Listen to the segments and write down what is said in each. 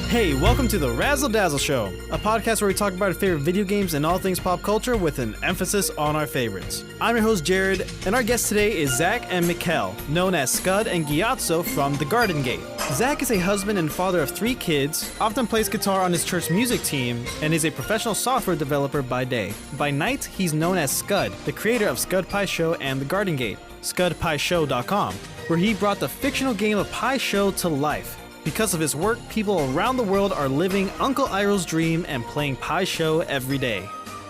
Hey, welcome to the Razzle Dazzle Show, a podcast where we talk about our favorite video games and all things pop culture with an emphasis on our favorites. I'm your host, Jared, and our guest today is Zach and Mikkel, known as Skud and Gyatso from The Garden Gate. Zach is a husband and father of 3 kids, often plays guitar on his church music team, and is a professional software developer by day. By night, he's known as Skud, the creator of Skud Pai Sho and The Garden Gate, SkudPaiSho.com, where he brought the fictional game of Pai Sho to life. Because of his work, people around the world are living Uncle Iroh's dream and playing Pai Sho every day.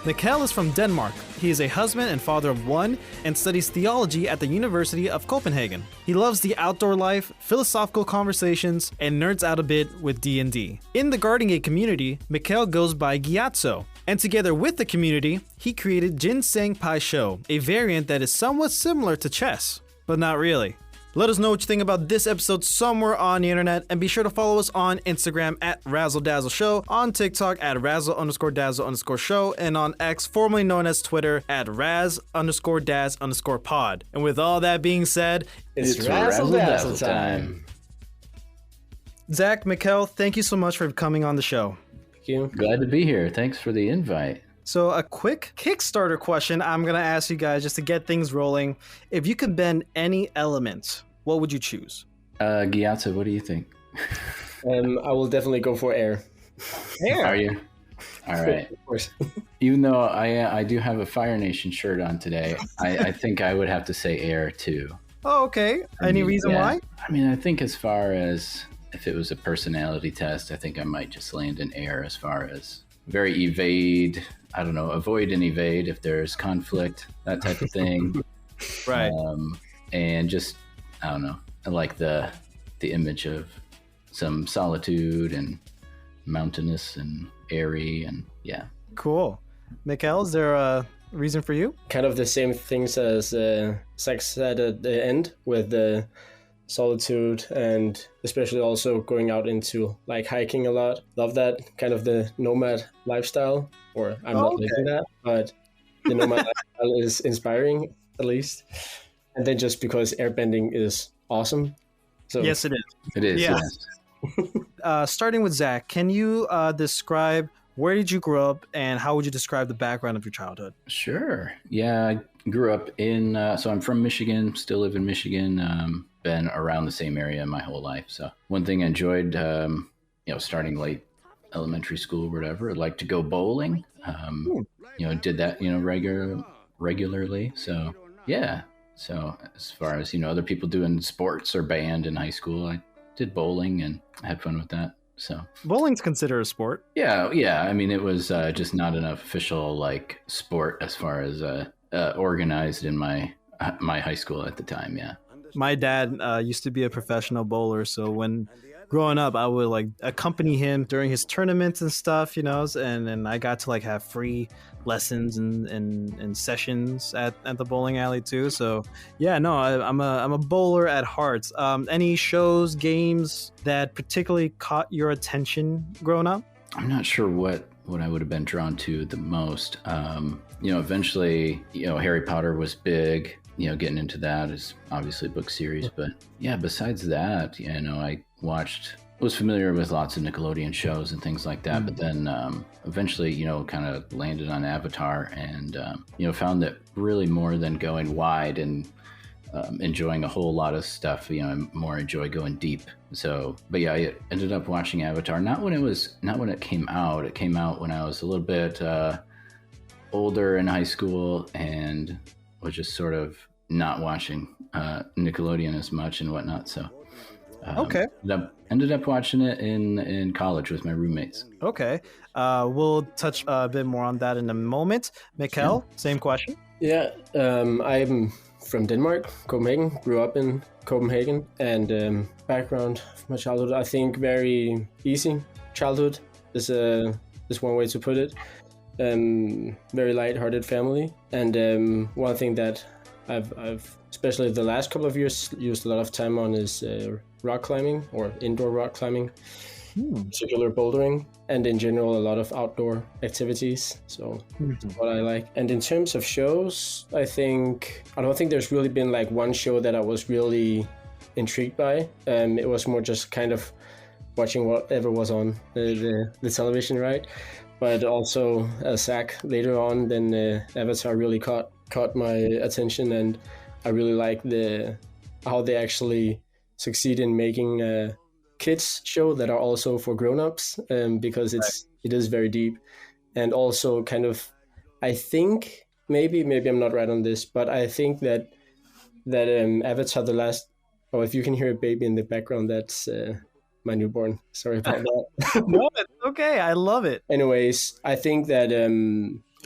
Mikkel is from Denmark. He is a husband and father of 1 and studies theology at the University of Copenhagen. He loves the outdoor life, philosophical conversations, and nerds out a bit with D&D. In the Garden Gate community, Mikkel goes by Gyatso, and together with the community, he created Ginseng Pai Sho, a variant that is somewhat similar to chess, but not really. Let us know what you think about this episode somewhere on the internet, and be sure to follow us on Instagram at Razzle Dazzle Show, on TikTok at Razzle_Dazzle_Show, and on X, formerly known as Twitter, at Raz_Daz_Pod. And with all that being said, it's Razzle Dazzle time. Zach, Mikkel, thank you so much for coming on the show. Thank you. Glad to be here. Thanks for the invite. So a quick Kickstarter question I'm going to ask you guys just to get things rolling. If you could bend any element, what would you choose? Gyatso, what do you think? I will definitely go for air. Air? Are you? All right. Of course. Even though I do have a Fire Nation shirt on today, I think I would have to say air too. Oh, okay. Any reason why? I mean, I think as far as if it was a personality test, I think I might just land in air as far as very avoid and evade if there's conflict, that type of thing. Right. And just, I don't know, I like the image of some solitude and mountainous and airy and yeah. Cool. Mikkel, is there a reason for you? Kind of the same things as Zach said at the end with the solitude, and especially also going out into like hiking a lot. Love that kind of the nomad lifestyle, or I'm not living that, but the nomad lifestyle is inspiring at least. And then just because airbending is awesome. So yes, it is. It is. Yeah. Yes. Starting with Zach, can you describe where did you grow up and how would you describe the background of your childhood? Sure. Yeah, I grew up in, so I'm from Michigan, still live in Michigan, been around the same area my whole life. So one thing I enjoyed, starting late elementary school or whatever, I'd like to go bowling, did that, regularly. So yeah. So as far as, other people doing sports or band in high school, I did bowling and had fun with that. So bowling's considered a sport. Yeah. I mean, it was just not an official like sport as far as organized in my high school at the time. Yeah. My dad used to be a professional bowler, so when growing up, I would like accompany him during his tournaments and stuff, and I got to like have free lessons and sessions at the bowling alley too. So yeah, no, I'm a bowler at heart. Any shows, games that particularly caught your attention growing up? I'm not sure what I would have been drawn to the most. Eventually, Harry Potter was big. Getting into that is obviously a book series, but yeah, besides that, I was familiar with lots of Nickelodeon shows and things like that, but then eventually, kind of landed on Avatar and, found that really more than going wide and enjoying a whole lot of stuff, I more enjoy going deep. So, but yeah, I ended up watching Avatar, not when it came out. It came out when I was a little bit older in high school and was just sort of not watching Nickelodeon as much and whatnot. So okay. Ended up watching it in college with my roommates. Okay. We'll touch a bit more on that in a moment. Mikkel, same question. Yeah, I'm from Denmark, Copenhagen, grew up in Copenhagen, and background of my childhood, I think very easy childhood is one way to put it. Very light-hearted family, and one thing that I've especially the last couple of years used a lot of time on is rock climbing or indoor rock climbing, particular bouldering, and in general a lot of outdoor activities. So that's what I like. And in terms of shows, I don't think there's really been like one show that I was really intrigued by. It was more just kind of watching whatever was on the television, right? But also Zach later on, then Avatar really caught my attention, and I really like how they actually succeed in making a kids show that are also for grown-ups, because it is very deep, and also kind of, I think maybe I'm not right on this, but I think that Avatar the Last. Oh, if you can hear a baby in the background, that's my newborn. Sorry about that. No, it's okay. I love it. Anyways, I think that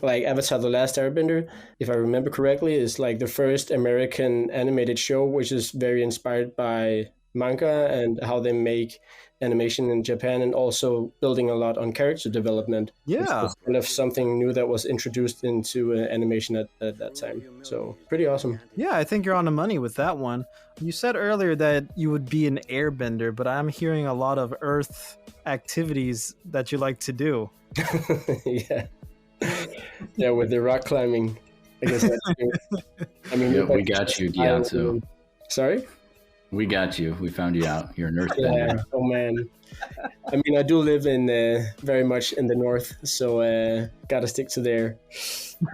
like Avatar the Last Airbender, if I remember correctly, is like the first American animated show, which is very inspired by manga and how they make animation in Japan, and also building a lot on character development. Yeah. It's kind of something new that was introduced into animation at that time. So pretty awesome. Yeah, I think you're on the money with that one. You said earlier that you would be an airbender, but I'm hearing a lot of earth activities that you like to do. Yeah. Yeah, with the rock climbing. I guess that's true. I mean, Yeah, we got you, Gyatso. Sorry? We got you. We found you out. You're an earthbender. Yeah. Oh man. I mean, I do live in very much in the north, so gotta stick to there.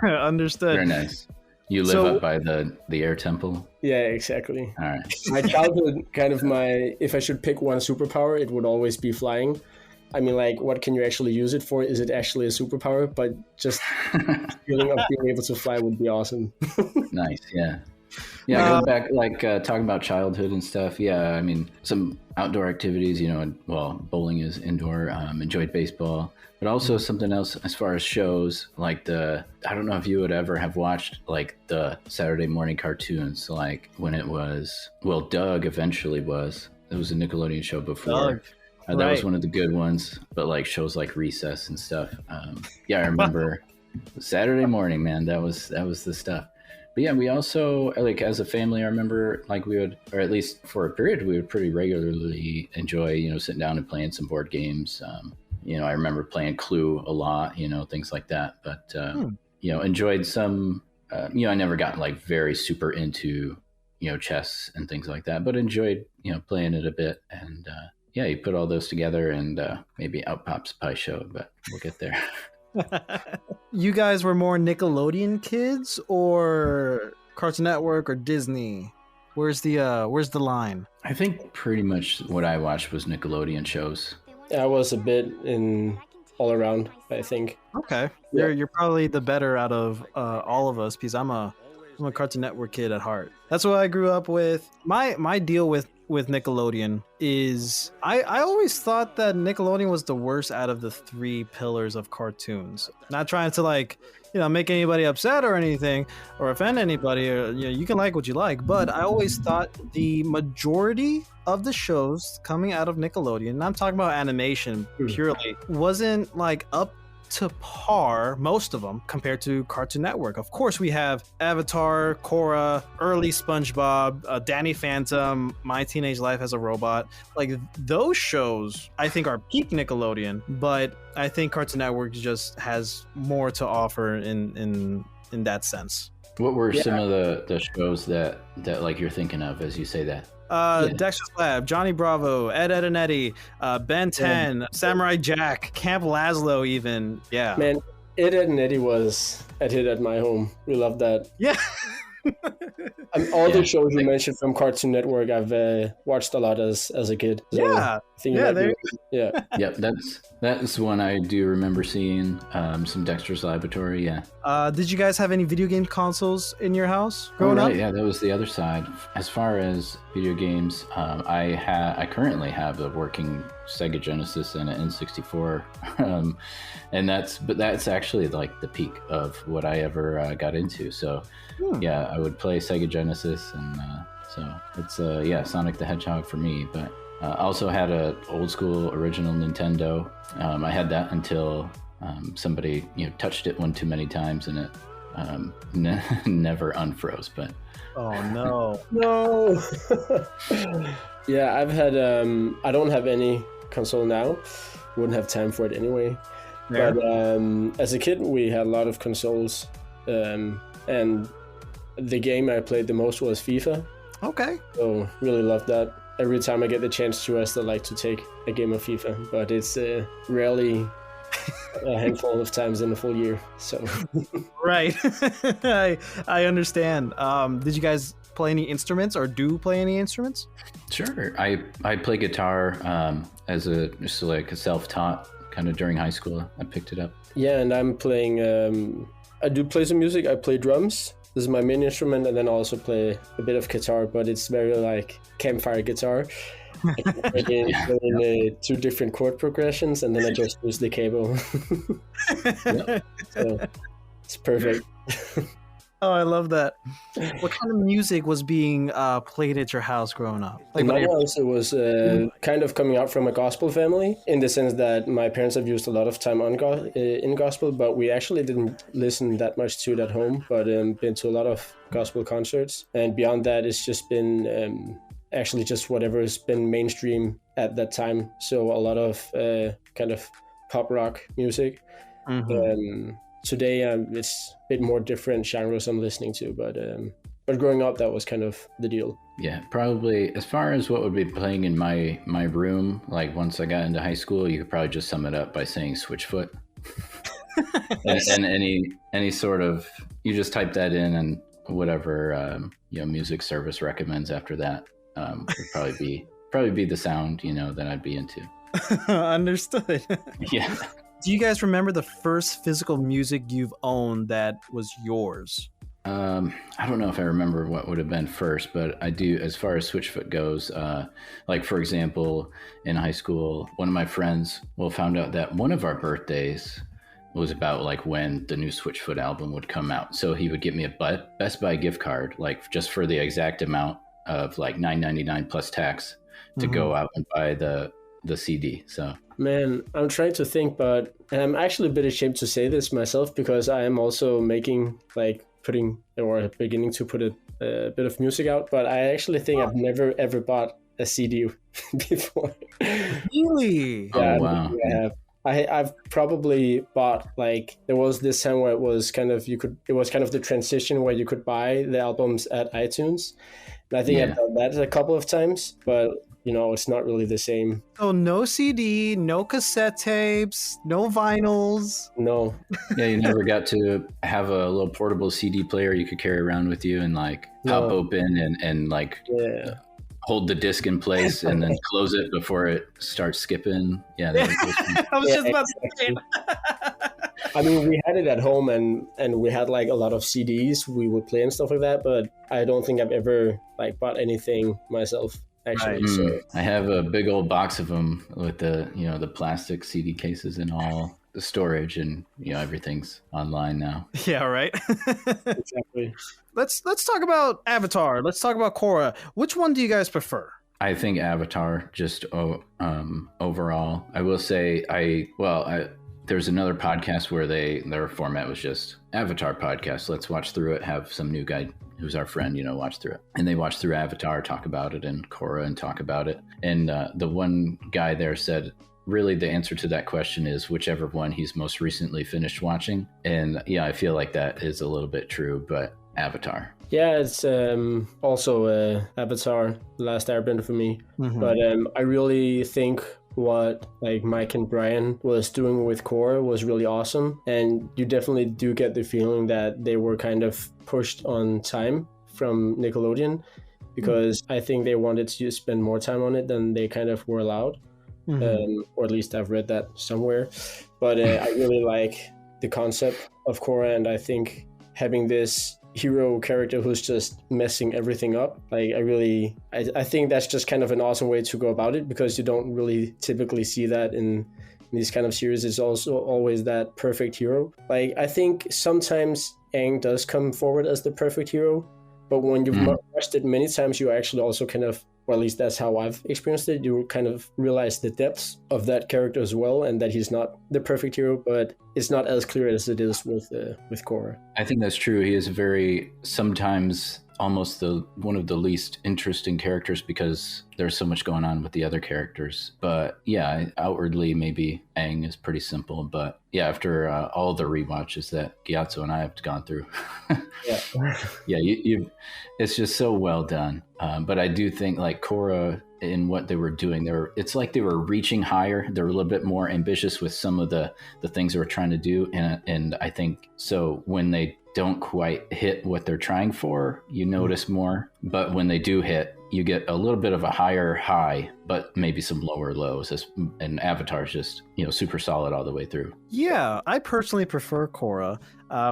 Understood. Very nice. You live up by the air temple? Yeah, exactly. All right. My childhood, kind of if I should pick one superpower, it would always be flying. I mean, like, what can you actually use it for? Is it actually a superpower? But just feeling of being able to fly would be awesome. Nice, yeah. Yeah, going back, like, talking about childhood and stuff. Yeah, I mean, some outdoor activities, bowling is indoor. Enjoyed baseball. But also something else as far as shows, like I don't know if you would ever have watched, like, the Saturday morning cartoons, like, when it was, Doug eventually was. It was a Nickelodeon show before. That was one of the good ones, but, like, shows like Recess and stuff. Yeah, I remember Saturday morning, man, that was the stuff. But yeah, we also, like, as a family, I remember, like, we would, or at least for a period, we would pretty regularly enjoy, sitting down and playing some board games. I remember playing Clue a lot, things like that. But, enjoyed some, I never got, like, very super into, chess and things like that, but enjoyed, playing it a bit. And, yeah, you put all those together and maybe out pops Pai Sho, but we'll get there. You guys were more Nickelodeon kids or Cartoon Network or Disney? Where's the line? I think pretty much what I watched was Nickelodeon shows. I was a bit in all around, I think. Okay. Yeah. You're probably the better out of all of us, because I'm a Cartoon Network kid at heart. That's what I grew up with. My deal with Nickelodeon is I always thought that Nickelodeon was the worst out of the three pillars of cartoons. Not trying to, like, make anybody upset or anything or offend anybody, or you can like what you like, but I always thought the majority of the shows coming out of Nickelodeon, and I'm talking about animation purely, wasn't, like, up to par, most of them, compared to Cartoon Network. Of course, we have Avatar, Korra, early SpongeBob, Danny Phantom, My Teenage Life as a Robot. Like, those shows, I think, are peak Nickelodeon, but I think Cartoon Network just has more to offer in that sense. What were some of the shows that like you're thinking of as you say that? Dexter's Lab, Johnny Bravo, Ed, Edd n Eddy, Ben 10, Samurai Jack, Camp Lazlo, even. Yeah. Man, Ed, Edd n Eddy was a hit at my home. We loved that. Yeah. All the shows you mentioned from Cartoon Network, I've watched a lot as a kid. So Yeah. I think Yep, that's one I do remember seeing. Some Dexter's Laboratory, yeah. Did you guys have any video game consoles in your house growing up? Yeah, that was the other side. As far as video games, I currently have a working Sega Genesis and an N64, and that's actually, like, the peak of what I ever got into. So yeah, I would play Sega Genesis, and so it's Sonic the Hedgehog for me. But I also had a old school original Nintendo. I had that until somebody touched it one too many times, and it never unfroze. But Oh no. No. Yeah, I've had I don't have any console now. Wouldn't have time for it anyway. Yeah. But as a kid, we had a lot of consoles, and the game I played the most was FIFA. Okay. So really loved that. every time I get the chance to, I still like to take a game of FIFA, but it's rarely a handful of times in a full year. So Right. I understand. Did you guys play any instruments or do play any instruments? Sure. I play guitar as just like a self-taught kind of during high school. I picked it up. Yeah, and I'm playing, I do play some music. I play drums. This is my main instrument, and then I also play a bit of guitar, but it's very like campfire guitar. I can plug in 2 different chord progressions, and then I just use the cable. So it's perfect. Oh, I love that. What kind of music was being played at your house growing up? In my house, it was kind of coming out from a gospel family, in the sense that my parents have used a lot of time on in gospel, but we actually didn't listen that much to it at home, but been to a lot of gospel concerts. And beyond that, it's just been actually just whatever has been mainstream at that time. So a lot of kind of pop rock music. Mm-hmm. Today, it's a bit more different genres I'm listening to, but growing up, that was kind of the deal. Yeah, probably as far as what would be playing in my room, like once I got into high school, you could probably just sum it up by saying Switchfoot. and any sort of, you just type that in, and whatever music service recommends after that would probably be the sound that I'd be into. Understood. Yeah. Do you guys remember the first physical music you've owned that was yours? I don't know if I remember what would have been first, but I do, as far as Switchfoot goes, like for example, in high school, one of my friends found out that one of our birthdays was about like when the new Switchfoot album would come out. So he would get me a Best Buy gift card, like just for the exact amount of like $9.99 plus tax to go out and buy the CD. So man, I'm trying to think, but I'm actually a bit ashamed to say this myself, because I am also beginning to put a bit of music out, but I actually think I've never ever bought a CD before. Really? Yeah, oh wow. I've probably bought, like, there was this time where it was kind of the transition where you could buy the albums at iTunes. And I think I've done that a couple of times, but it's not really the same. So no CD, no cassette tapes, no vinyls. No. Yeah, you never got to have a little portable CD player you could carry around with you and like pop open and like hold the disc in place and then close it before it starts skipping. Yeah. I was just about to say. I mean, we had it at home and we had like a lot of CDs we would play and stuff like that, but I don't think I've ever like bought anything myself. Actually, right. So I have a big old box of them with the the plastic CD cases and all the storage, and everything's online now. Yeah, right. Exactly. Let's talk about Avatar. Let's talk about Korra. Which one do you guys prefer? I think Avatar, just overall. I will say there's another podcast where their format was just Avatar podcast. Let's watch through it. Have some new guy who's our friend, watch through it. And they watch through Avatar, talk about it, and Korra, and talk about it. And the one guy there said, really the answer to that question is whichever one he's most recently finished watching. And yeah, I feel like that is a little bit true, but Avatar. Yeah, it's also Avatar, The Last Airbender for me. Mm-hmm. But I really think what like Mike and Brian was doing with Korra was really awesome, and you definitely do get the feeling that they were kind of pushed on time from Nickelodeon, because I think they wanted to spend more time on it than they kind of were allowed, or at least I've read that somewhere. But I really like the concept of Korra, and I think having this hero character who's just messing everything up, like I think that's just kind of an awesome way to go about it, because you don't really typically see that in these kind of series. It's also always that perfect hero. Like, I think sometimes Aang does come forward as the perfect hero, but when you've watched it many times, you actually also kind of, or at least that's how I've experienced it, you kind of realize the depths of that character as well, and that he's not the perfect hero, but it's not as clear as it is with Korra. I think that's true. He is very, sometimes almost one of the least interesting characters because there's so much going on with the other characters. But yeah, outwardly maybe Aang is pretty simple, but yeah, after all the rewatches that Gyatso and I have gone through, yeah, you it's just so well done. But I do think like Korra, in what they were doing, it's like they were reaching higher. They're a little bit more ambitious with some of the things they were trying to do, and I think so when they don't quite hit what they're trying for, you notice more. But when they do hit, you get a little bit of a higher high, but maybe some lower lows. And Avatar's just, super solid all the way through. Yeah, I personally prefer Korra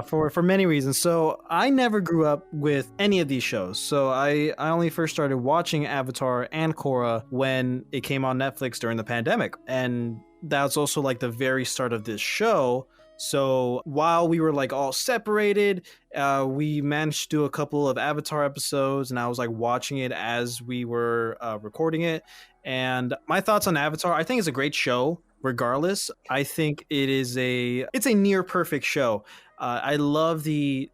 for many reasons. So I never grew up with any of these shows. So I only first started watching Avatar and Korra when it came on Netflix during the pandemic. And that's also like the very start of this show. So while we were like all separated, we managed to do a couple of Avatar episodes, and I was like watching it as we were recording it. And my thoughts on Avatar, I think it's a great show. Regardless, I think it's a near perfect show. I love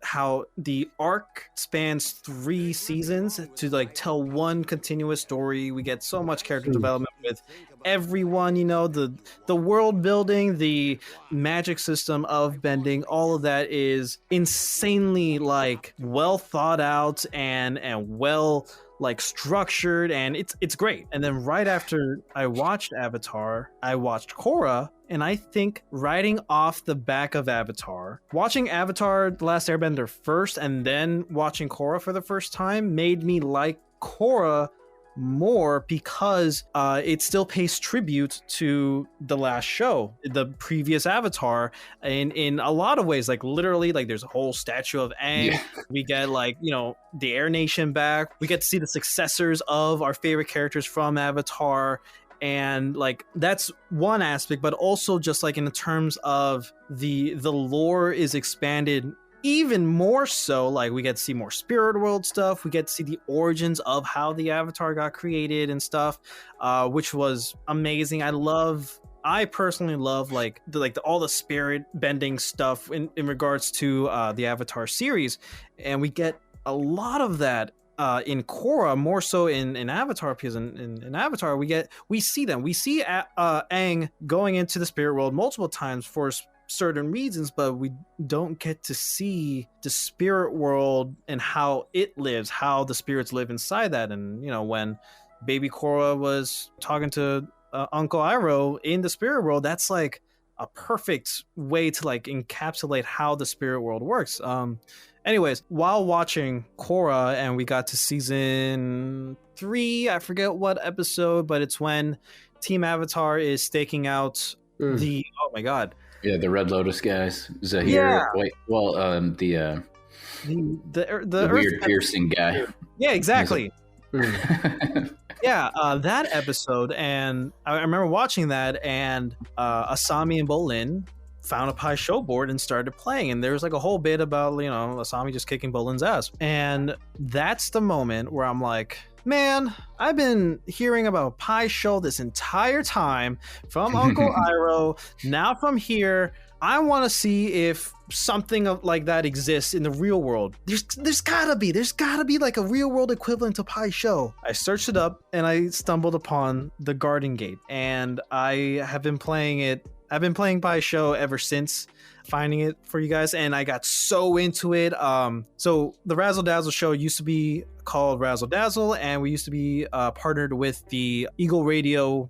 how the arc spans 3 seasons to like tell one continuous story. We get so much character development with everyone, the world building, the magic system of bending, all of that is insanely like well thought out and well like structured, and it's great. And then right after I watched Avatar, I watched Korra, and I think riding off the back of Avatar, watching Avatar The Last Airbender first and then watching Korra for the first time made me like Korra more because it still pays tribute to the last show, the previous Avatar, in a lot of ways. Like literally, like there's a whole statue of Aang. Yeah. We get like the Air Nation back. We get to see the successors of our favorite characters from Avatar. And like that's one aspect, but also just like in terms of the lore is expanded even more so. Like we get to see more spirit world stuff. We get to see the origins of how the Avatar got created and stuff, which was amazing. I personally love like all the spirit bending stuff in regards to the Avatar series, and we get a lot of that in Korra, more so in Avatar, because in Avatar we see Aang going into the spirit world multiple times for certain reasons, but we don't get to see the spirit world and how it lives, how the spirits live inside that. And when baby Korra was talking to Uncle Iroh in the spirit world, that's like a perfect way to like encapsulate how the spirit world works. Anyways, while watching Korra, and we got to season 3, I forget what episode, but it's when Team Avatar is staking out the, oh my god, yeah, the Red Lotus guys, Zahir. Yeah. The weird piercing guy. Yeah, exactly. Yeah, that episode, and I remember watching that, and Asami and Bolin found a Pai Sho board and started playing, and there was like a whole bit about Asami just kicking Bolin's ass, and that's the moment where I'm like, man, I've been hearing about Pai Sho this entire time from Uncle Iroh. Now from here, I want to see if something like that exists in the real world. There's gotta be like a real world equivalent to Pai Sho. I searched it up and I stumbled upon the Garden Gate, and I have been playing it. I've been playing Pai Sho ever since finding it for you guys, and I got so into it. So the Razzle Dazzle show used to be called Razzle Dazzle, and we used to be partnered with the Eagle Radio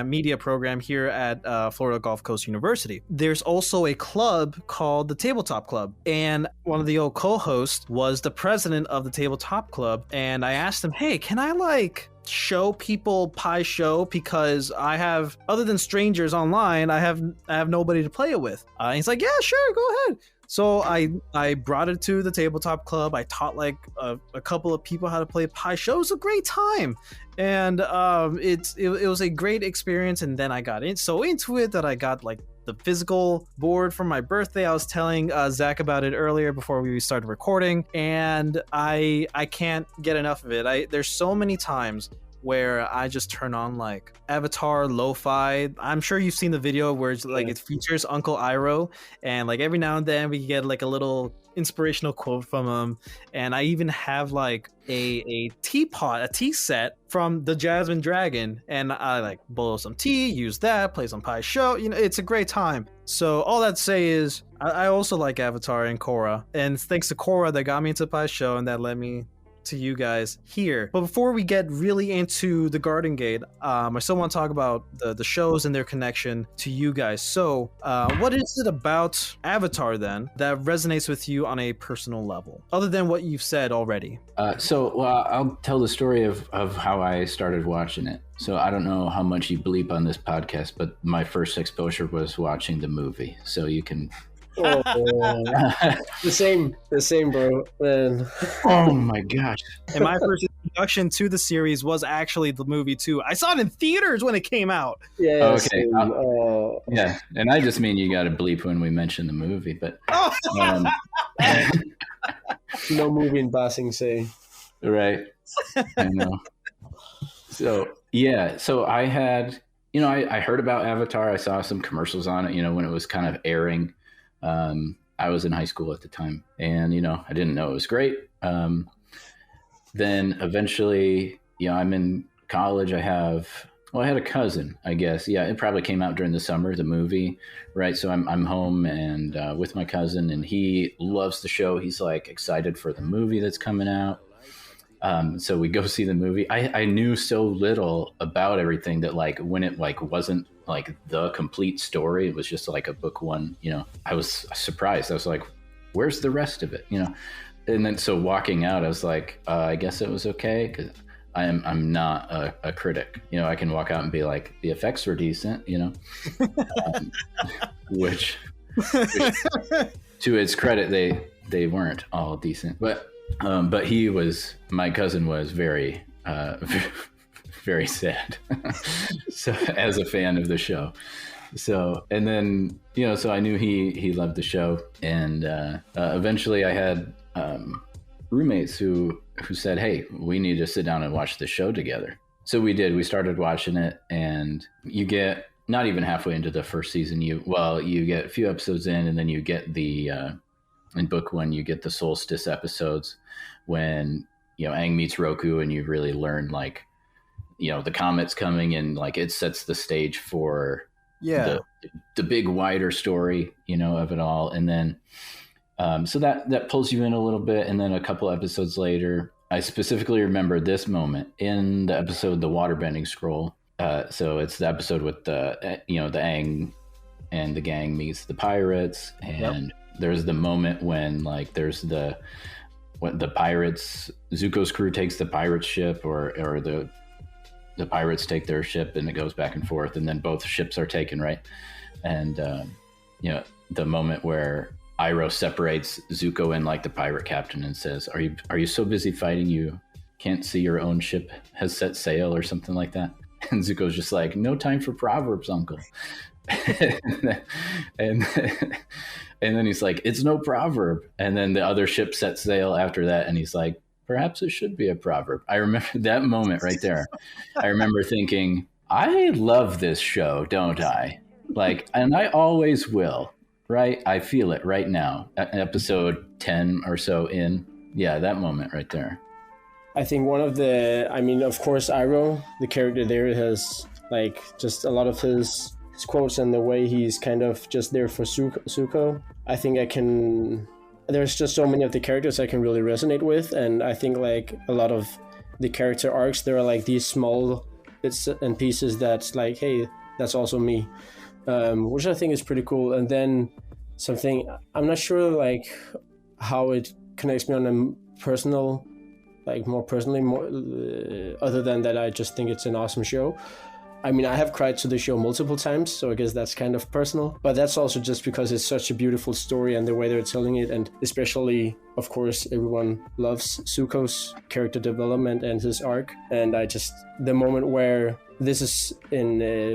media program here at Florida Gulf Coast University. There's also a club called the Tabletop Club, and one of the old co-hosts was the president of the Tabletop Club, and I asked him, hey, can I like show people Pai Sho, because I have, other than strangers online, I have nobody to play it with. He's like, yeah, sure, go ahead. So I brought it to the Tabletop Club. I taught like a couple of people how to play Pai Sho. It was a great time, and it was a great experience. And then I got so into it that I got like the physical board for my birthday. I was telling Zach about it earlier before we started recording, and I can't get enough of it. There's so many times where I just turn on like Avatar lo-fi. I'm sure you've seen the video where it's like it features Uncle Iroh, and like every now and then we get like a little inspirational quote from him, and I even have like a teapot, a tea set from the Jasmine Dragon, and I like boil some tea, use that, play some Pai Sho. It's a great time. So all that to say is I also like Avatar and Korra, and it's thanks to Korra that got me into Pai Sho, and that led me to you guys here. But before we get really into the Garden Gate, I still want to talk about the shows and their connection to you guys. So what is it about Avatar then that resonates with you on a personal level, other than what you've said already? I'll tell the story of how I started watching it. So I don't know how much you bleep on this podcast, but my first exposure was watching the movie. So you can... Oh, the same, bro. Man. Oh my gosh! And my first introduction to the series was actually the movie too. I saw it in theaters when it came out. Yeah. Okay. Yeah, and I just mean you got to bleep when we mention the movie, but no movie in Basing say. Right. I know. So yeah, so I had, I heard about Avatar. I saw some commercials on it, when it was kind of airing. I was in high school at the time, and I didn't know it was great. Then eventually, I'm in college. I had a cousin, I guess. Yeah, it probably came out during the summer, the movie, right? So I'm home and with my cousin, and he loves the show. He's like excited for the movie that's coming out. So we go see the movie. I knew so little about everything that like when it like wasn't like the complete story, it was just like a book one, I was surprised. I was like, where's the rest of it? And then so walking out, I was like, I guess it was okay, because I'm not a critic. I can walk out and be like, the effects were decent, which to its credit, they weren't all decent, but my cousin was very, very sad. So as a fan of the show. So, and then, so I knew he loved the show. And eventually I had roommates who said, hey, we need to sit down and watch the show together. So we did. We started watching it, and you get not even halfway into the first season. You get a few episodes in, and then you get the, in book one, you get the solstice episodes when, Aang meets Roku, and you really learn like, the comet's coming, and like it sets the stage for the big wider story, of it all. And then, so that pulls you in a little bit. And then a couple episodes later, I specifically remember this moment in the episode, The Waterbending Scroll. So it's the episode with the Aang and the gang meets the pirates. And there's the moment when like there's when the pirates, Zuko's crew takes the pirates ship, or the pirates take their ship, and it goes back and forth, and then both ships are taken, right? And the moment where Iroh separates Zuko and like the pirate captain and says, are you so busy fighting you can't see your own ship has set sail, or something like that? And Zuko's just like, no time for proverbs, uncle. and then he's like, it's no proverb. And then the other ship sets sail after that, and he's like, perhaps it should be a proverb. I remember that moment right there. I remember thinking, I love this show, don't I? Like, and I always will, right? I feel it right now. Episode 10 or so in. Yeah, that moment right there. I think of course, Iroh, the character there, has like just a lot of his quotes and the way he's kind of just there for Zuko. I think there's just so many of the characters I can really resonate with, and I think like a lot of the character arcs, there are like these small bits and pieces that's like, hey, that's also me, which I think is pretty cool. And then something, I'm not sure like how it connects me on a personal, like more personally, other than that I just think it's an awesome show. I mean, I have cried to the show multiple times, so I guess that's kind of personal. But that's also just because it's such a beautiful story and the way they're telling it. And especially, of course, everyone loves Zuko's character development and his arc. And the moment where this is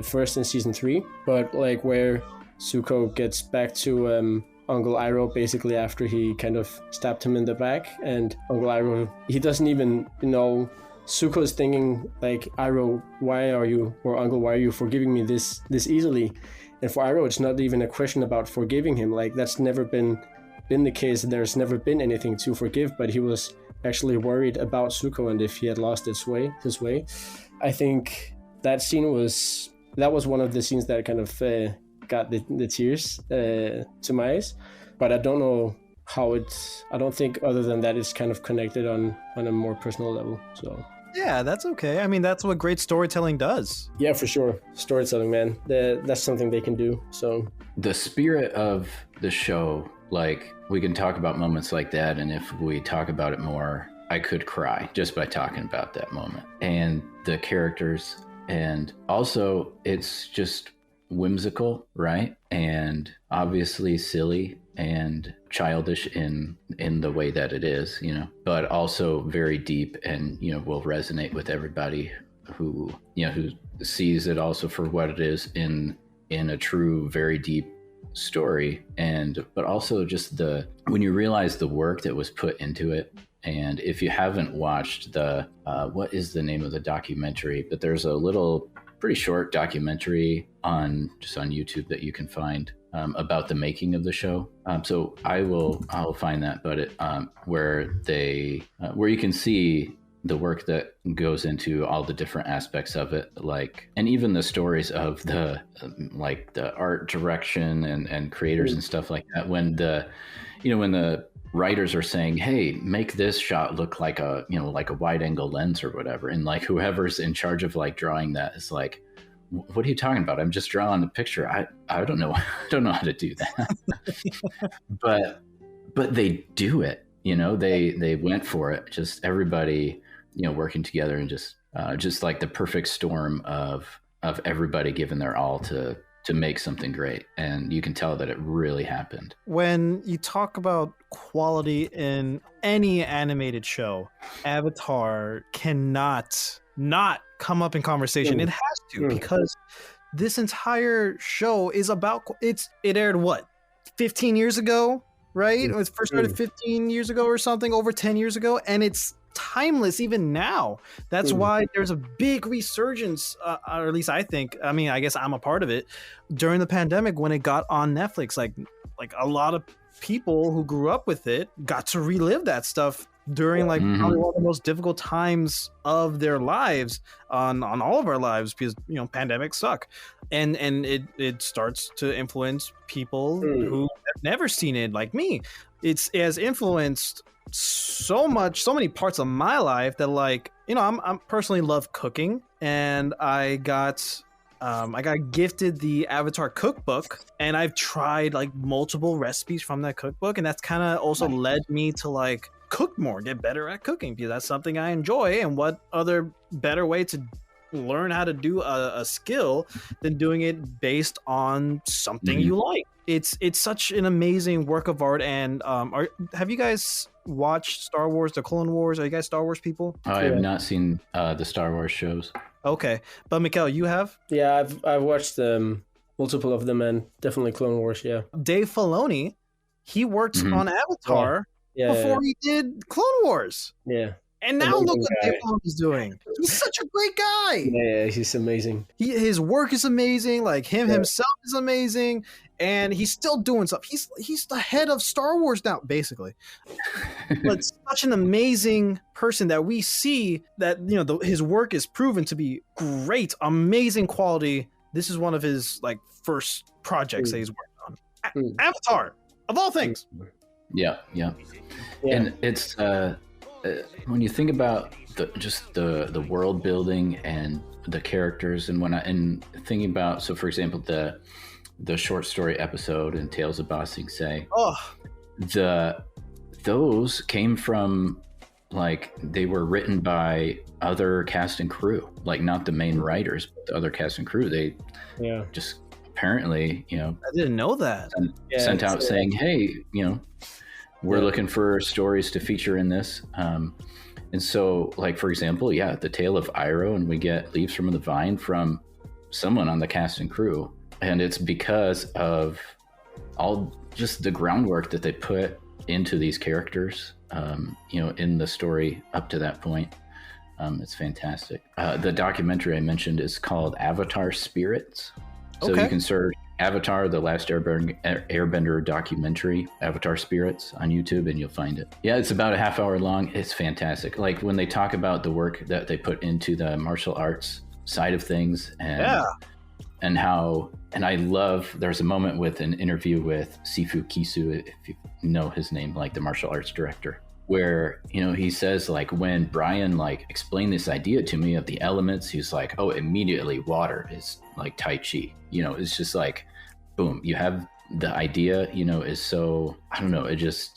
first in season 3, but like where Zuko gets back to Uncle Iroh basically after he kind of stabbed him in the back. And Uncle Iroh, he doesn't even, Zuko is thinking like, Iroh, Uncle, why are you forgiving me this easily? And for Iroh, it's not even a question about forgiving him. Like, that's never been been the case, there's never been anything to forgive, but he was actually worried about Zuko and if he had lost his way. I think that scene was one of the scenes that kind of got the tears to my eyes, but I don't know how I don't think other than that it's kind of connected on a more personal level. So yeah, that's okay. I mean, that's what great storytelling does. Yeah, for sure. Storytelling, man. That's something they can do. So the spirit of the show, like, we can talk about moments like that, and if we talk about it more, I could cry just by talking about that moment. And the characters, and also it's just whimsical, right? And obviously silly and childish in the way that it is, you know, but also very deep and, you know, will resonate with everybody who, you know, who sees it also for what it is in a true, very deep story. And but also just when you realize the work that was put into it. And if you haven't watched what is the name of the documentary, but there's a little pretty short documentary on YouTube that you can find about the making of the show. So I'll find that, but where you can see the work that goes into all the different aspects of it, like, and even the stories of the art direction and creators and stuff like that. When the writers are saying, hey, make this shot look like a wide angle lens or whatever, and like whoever's in charge of like drawing that is like, what are you talking about? I'm just drawing the picture. I don't know. I don't know how to do that. but they do it, you know, they went for it. Just everybody, you know, working together, and just like the perfect storm of everybody giving their all to make something great. And you can tell that it really happened. When you talk about quality in any animated show, Avatar cannot not come up in conversation. It has to, because this entire show is about it aired what, 15 years ago, right? It was first started 15 years ago or something, over 10 years ago, and it's timeless even now. That's why there's a big resurgence, or at least I think, I mean, I guess I'm a part of it, during the pandemic when it got on Netflix. Like a lot of people who grew up with it got to relive that stuff during probably one of the most difficult times of their lives, on all of our lives, because, you know, pandemics suck, and it starts to influence people who have never seen it, like me. It has influenced so many parts of my life that, like, you know, I'm personally love cooking, and I got gifted the Avatar cookbook, and I've tried like multiple recipes from that cookbook, and that's kind of also led me to like cook more, get better at cooking, because that's something I enjoy. And what other better way to learn how to do a skill than doing it based on something you like? It's such an amazing work of art. And have you guys watched Star Wars, the Clone Wars? Are you guys Star Wars people? I have not seen the Star Wars shows. Okay, but Mikkel, you have? Yeah, I've watched multiple of them, and definitely Clone Wars. Yeah, Dave Filoni, he worked on Avatar before he did Clone Wars. Yeah. And now look what Dave Filoni's doing. He's such a great guy. Yeah, he's amazing. His work is amazing. Like himself is amazing, and he's still doing stuff. He's the head of Star Wars now, basically. But such an amazing person that we see that, you know, his work is proven to be great, amazing quality. This is one of his like first projects that he's worked on. Avatar, of all things. Yeah. And it's when you think about the world building and the characters, and thinking about, so for example, the short story episode in Tales of Ba Sing Se, those came from, like, they were written by other cast and crew, like not the main writers, but the other cast and crew. They just apparently, you know, I didn't know that, sent out saying, hey, you know, we're looking for stories to feature in this. And so, like, for example, the tale of Iroh, and we get Leaves from the Vine from someone on the cast and crew. And it's because of all just the groundwork that they put into these characters, you know, in the story up to that point. It's fantastic. The documentary I mentioned is called Avatar Spirits. So you can search Avatar: The Last Airbender documentary, Avatar Spirits, on YouTube, and you'll find it. Yeah, it's about a half hour long. It's fantastic. Like when they talk about the work that they put into the martial arts side of things, and how, and I love, there's a moment with an interview with Sifu Kisu, if you know his name, like the martial arts director, where, you know, he says, like, when Brian like explained this idea to me of the elements, he's like, oh, immediately water is like Tai Chi. You know, it's just like, boom, you have the idea, you know, is so, I don't know, it's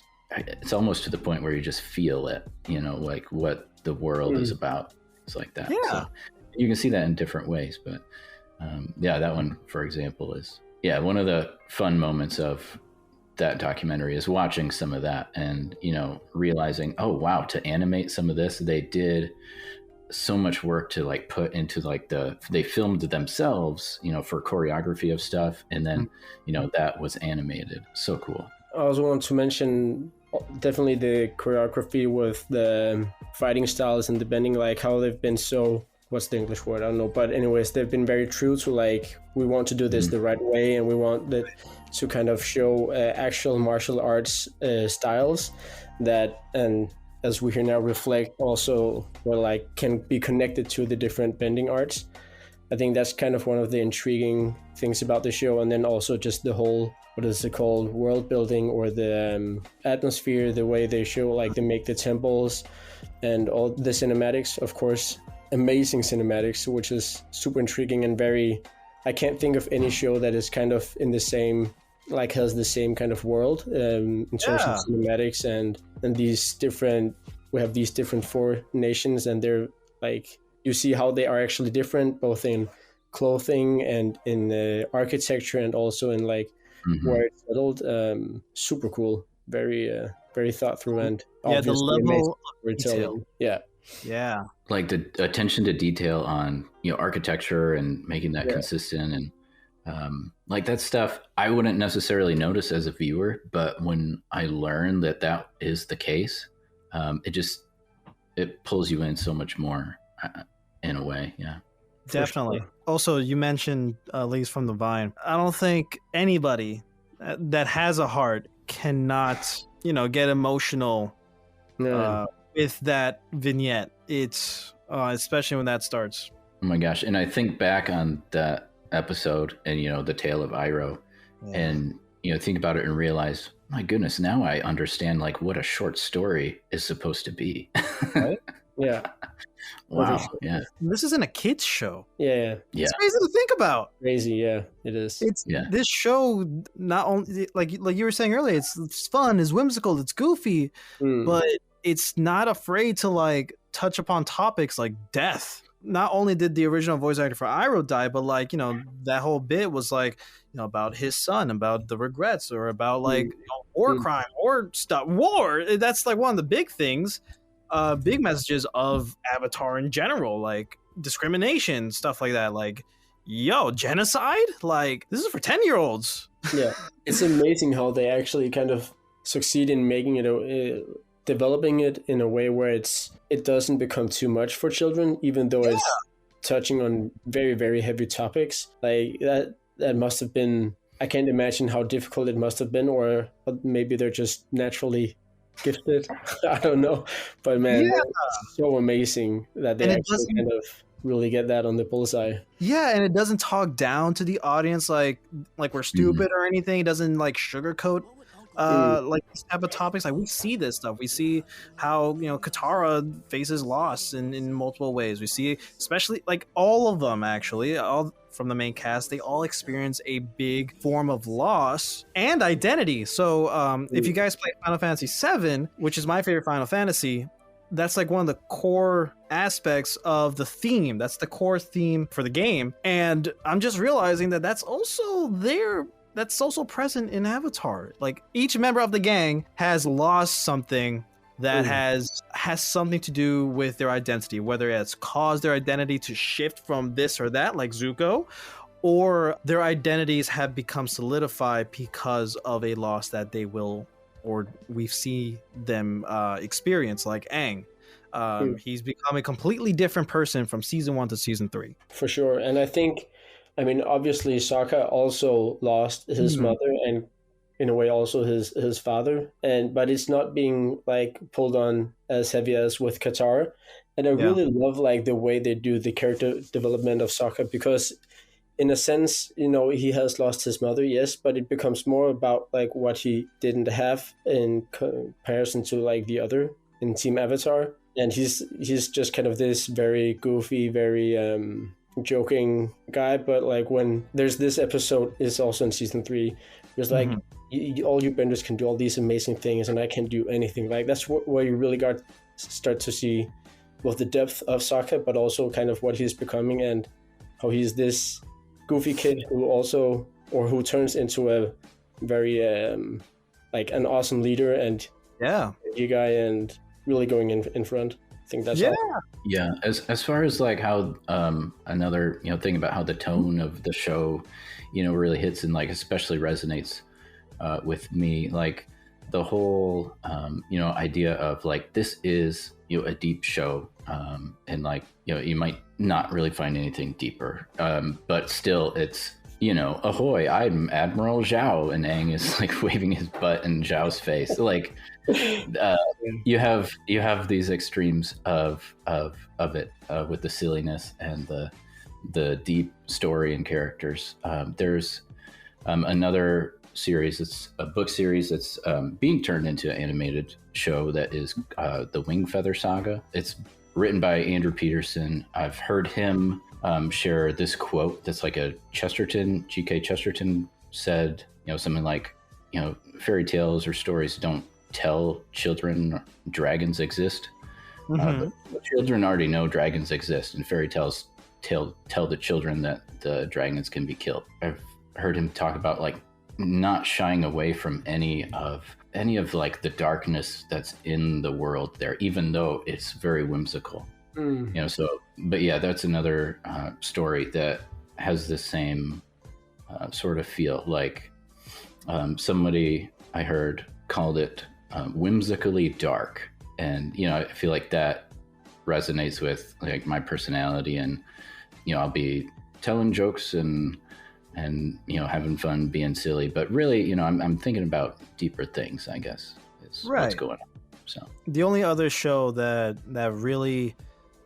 almost to the point where you just feel it, you know, like what the world is about. It's like that. Yeah. So you can see that in different ways, but yeah, that one, for example, is, yeah, one of the fun moments of that documentary is watching some of that and, you know, realizing, oh, wow, to animate some of this, they did so much work to like put into like they filmed themselves, you know, for choreography of stuff. And then, you know, that was animated. So cool. I also want to mention definitely the choreography with the fighting styles and the bending, like how they've been so, what's the English word? I don't know. But anyways, they've been very true to like, we want to do this the right way, and we want that to kind of show actual martial arts styles that, and as we hear now, reflect also, or like can be connected to the different bending arts. I think that's kind of one of the intriguing things about the show. And then also just the whole, what is it called, world building, or the atmosphere, the way they show, like they make the temples and all the cinematics, of course, amazing cinematics, which is super intriguing and very, I can't think of any show that is kind of in the same, like has the same kind of world in terms of cinematics and these different, we have these different 4 nations, and they're like, you see how they are actually different, both in clothing and in architecture, and also in like where it's settled. Super cool, very thought through, and the level of detail. Yeah, like the attention to detail on, you know, architecture and making that consistent, and like that stuff I wouldn't necessarily notice as a viewer, but when I learn that that is the case, it pulls you in so much more in a way. Yeah, definitely. Sure. Also, you mentioned Leaves from the Vine. I don't think anybody that has a heart cannot, you know, get emotional with that vignette. It's especially when that starts. Oh my gosh. And I think back on that episode and, you know, the tale of Iroh, and, you know, think about it and realize, my goodness, now I understand like what a short story is supposed to be. Right? Yeah. Wow. Yeah. This isn't a kid's show. Yeah. It's crazy to think about. Crazy. Yeah, it is. This show, not only like you were saying earlier, it's fun, it's whimsical, it's goofy, but it's not afraid to like touch upon topics like death. Not only did the original voice actor for Iroh die, but like, you know, that whole bit was like, you know, about his son, about the regrets, or about like, you know, war crime, or stuff, war. That's like one of the big things, big messages of Avatar in general, like discrimination, stuff like that. Like, yo, genocide? Like, this is for 10-year-olds. Yeah, it's amazing how they actually kind of succeed in making it developing it in a way where it doesn't become too much for children, even though it's touching on very, very heavy topics. Like that must have been, I can't imagine how difficult it must have been, or maybe they're just naturally gifted. I don't know, but man, it's so amazing that they actually kind of really get that on the bullseye. Yeah, and it doesn't talk down to the audience like we're stupid or anything. It doesn't like sugarcoat like these type of topics. Like, we see this stuff. We see how, you know, Katara faces loss in multiple ways. We see, especially like all of them, actually, all from the main cast, they all experience a big form of loss and identity. So if you guys play Final Fantasy VII, which is my favorite Final Fantasy, that's like one of the core aspects of the theme. That's the core theme for the game. And I'm just realizing that that's also there. That's also present in Avatar. Like, each member of the gang has lost something that has something to do with their identity, whether it's caused their identity to shift from this or that, like Zuko, or their identities have become solidified because of a loss that they will, or we see them experience, like Aang. He's become a completely different person from season 1 to season 3. For sure. And I think I mean, obviously, Sokka also lost his mother and, in a way, also his father, but it's not being like pulled on as heavy as with Katara. And I Yeah. really love like the way they do the character development of Sokka because, in a sense, he has lost his mother, yes, but it becomes more about like what he didn't have in comparison to like the other in Team Avatar, and he's just kind of this very goofy, very joking guy. But like when there's this episode is also in season 3, there's like all you benders can do all these amazing things, and I can't do anything. Like that's where you really start to see both the depth of Sokka, but also kind of what he's becoming and how he's this goofy kid who turns into a very like an awesome leader and a guy and really going in front. I think that's Yeah, as far as like how another thing about how the tone of the show really hits and like especially resonates with me, like the whole idea of like this is a deep show, and like you might not really find anything deeper, but still it's ahoy, I'm Admiral Zhao, and Aang is like waving his butt in Zhao's face. Like you have these extremes of it with the silliness and the deep story and characters. There's another series, it's a book series that's being turned into an animated show that is the Wing Feather Saga. It's written by Andrew Peterson. I've heard him share this quote that's like a G.K. Chesterton said, something like, fairy tales or stories don't tell children dragons exist. But children already know dragons exist, and fairy tales tell the children that the dragons can be killed. I've heard him talk about like not shying away from any of like the darkness that's in the world there, even though it's very whimsical. But yeah, that's another story that has the same sort of feel. Like somebody I heard called it whimsically dark, and I feel like that resonates with like my personality, and I'll be telling jokes and having fun, being silly, but really I'm thinking about deeper things, I guess, is what's going on. So the only other show that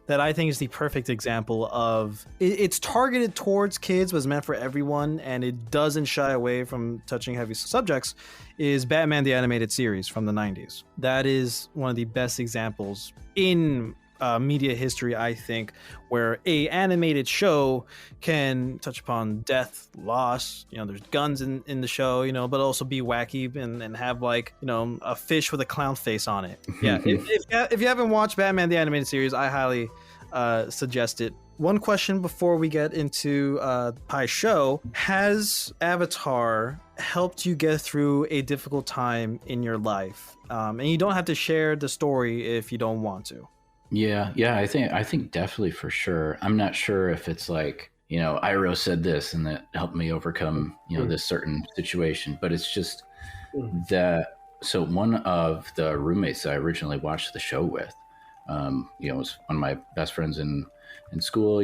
I think is the perfect example of it's targeted towards kids, but it's meant for everyone, and it doesn't shy away from touching heavy subjects, is Batman the Animated Series from the 90s. That is one of the best examples in media history, I think, where a animated show can touch upon death, loss, there's guns in the show, but also be wacky and have like, a fish with a clown face on it. Yeah. if you haven't watched Batman the Animated Series, I highly suggest it. One question before we get into Pai Sho: has Avatar helped you get through a difficult time in your life? And you don't have to share the story if you don't want to. Yeah, I think definitely, for sure. I'm not sure if it's like, Iroh said this and that helped me overcome, this certain situation, but it's just that. So one of the roommates that I originally watched the show with, was one of my best friends in school.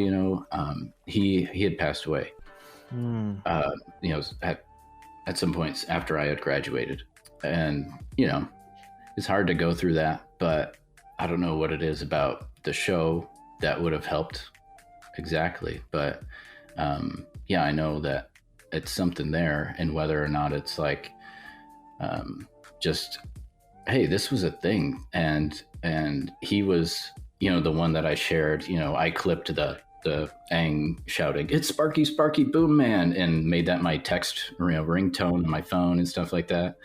He had passed away. At some points after I had graduated, and it's hard to go through that, but I don't know what it is about the show that would have helped exactly, but I know that it's something there, and whether or not it's like just, hey, this was a thing, and he was the one that I shared. I clipped the Aang shouting, "It's Sparky Sparky Boom Man," and made that my text ringtone on my phone and stuff like that.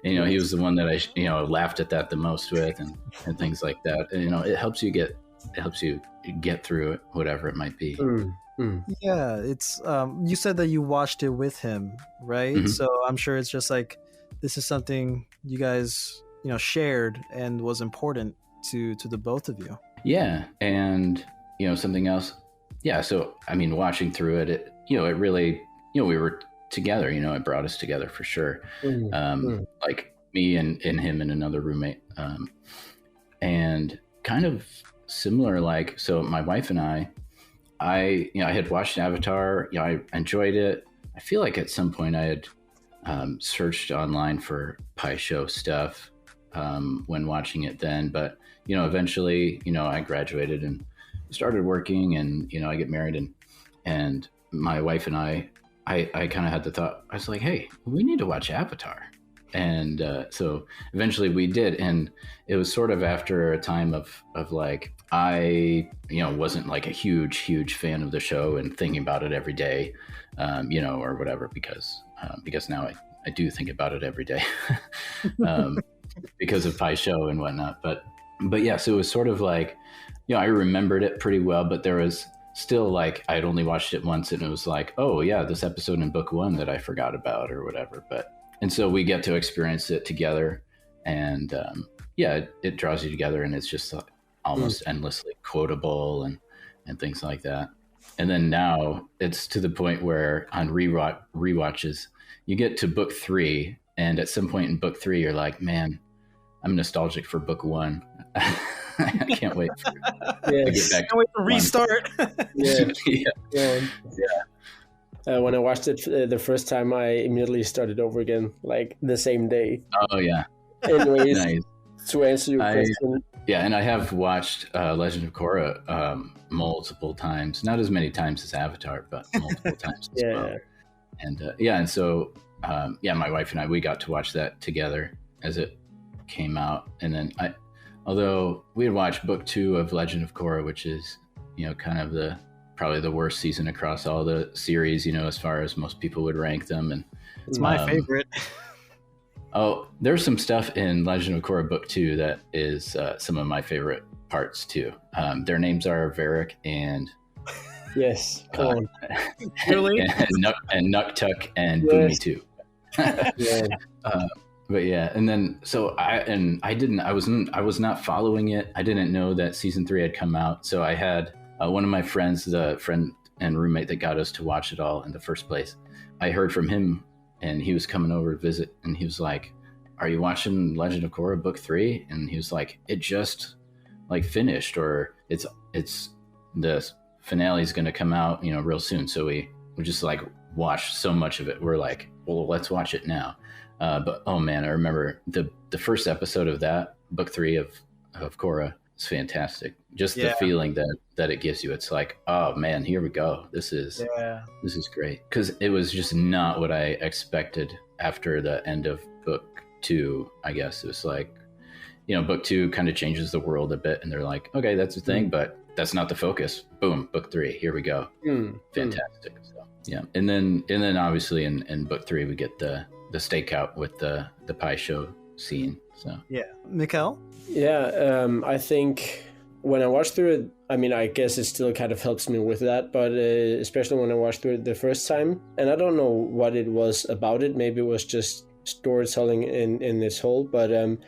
And, he was the one that I laughed at that the most with, and things like that. And, it helps you get through it, whatever it might be. Yeah, it's you said that you watched it with him, right? So I'm sure it's just like this is something you guys shared and was important to the both of you. Yeah, and something else. Yeah, so I mean, watching through it, it really we were together. It brought us together for sure. Like me and him and another roommate, and kind of similar. Like, so my wife and I I had watched Avatar. I enjoyed it. I feel like at some point I had searched online for Pai Sho stuff when watching it then, but eventually I graduated and started working, and I get married, and my wife and I kind of had the thought. I was like, hey, we need to watch Avatar. And so eventually we did, and it was sort of after a time of like, I wasn't like a huge fan of the show and thinking about it every day, or whatever, because now I do think about it every day because of Pai Sho and whatnot. But yeah, so it was sort of like, I remembered it pretty well, but there was still like, I'd only watched it once, and it was like, oh yeah, this episode in book 1 that I forgot about or whatever. And so we get to experience it together, and it draws you together, and it's just almost endlessly quotable and things like that. And then now it's to the point where on rewatches, you get to book 3, and at some point in book 3, you're like, man, I'm nostalgic for book 1. I can't wait to get back. Can't wait to restart. Yeah. When I watched it the first time, I immediately started over again, like the same day. Oh yeah. Anyways, nice. To answer your question. Yeah, and I have watched Legend of Korra multiple times. Not as many times as Avatar, but multiple times as well. And so my wife and I, we got to watch that together as it came out. And then although we had watched book 2 of Legend of Korra, which is kind of probably the worst season across all the series, as far as most people would rank them. And it's my favorite. Oh, there's some stuff in Legend of Korra book 2 that is some of my favorite parts too. Their names are Varric and yes, really, and Nuktuk and Boomy too. But yeah, and then so I was not following it. I didn't know that season 3 had come out. So I had one of my friends, the friend and roommate that got us to watch it all in the first place. I heard from him, and he was coming over to visit, and he was like, "Are you watching Legend of Korra book 3?" And he was like, "It just like finished, or it's the finale is going to come out, real soon." So we just like watched so much of it. We're like, well, let's watch it now. But oh man, I remember the first episode of that book 3 of Korra is fantastic. Just the feeling that it gives you. It's like, oh man, here we go. This is great, because it was just not what I expected after the end of book 2. I guess it was like, book 2 kind of changes the world a bit, and they're like, okay, that's the thing, but that's not the focus. Boom, book 3, here we go. Fantastic. So yeah, and then obviously in book 3 we get the stakeout with the Pai Sho scene. So yeah, Mikkel. Yeah, I think when I watched through it, I mean, I guess it still kind of helps me with that, but especially when I watched through it the first time, and I don't know what it was about it. Maybe it was just storytelling in this whole, but it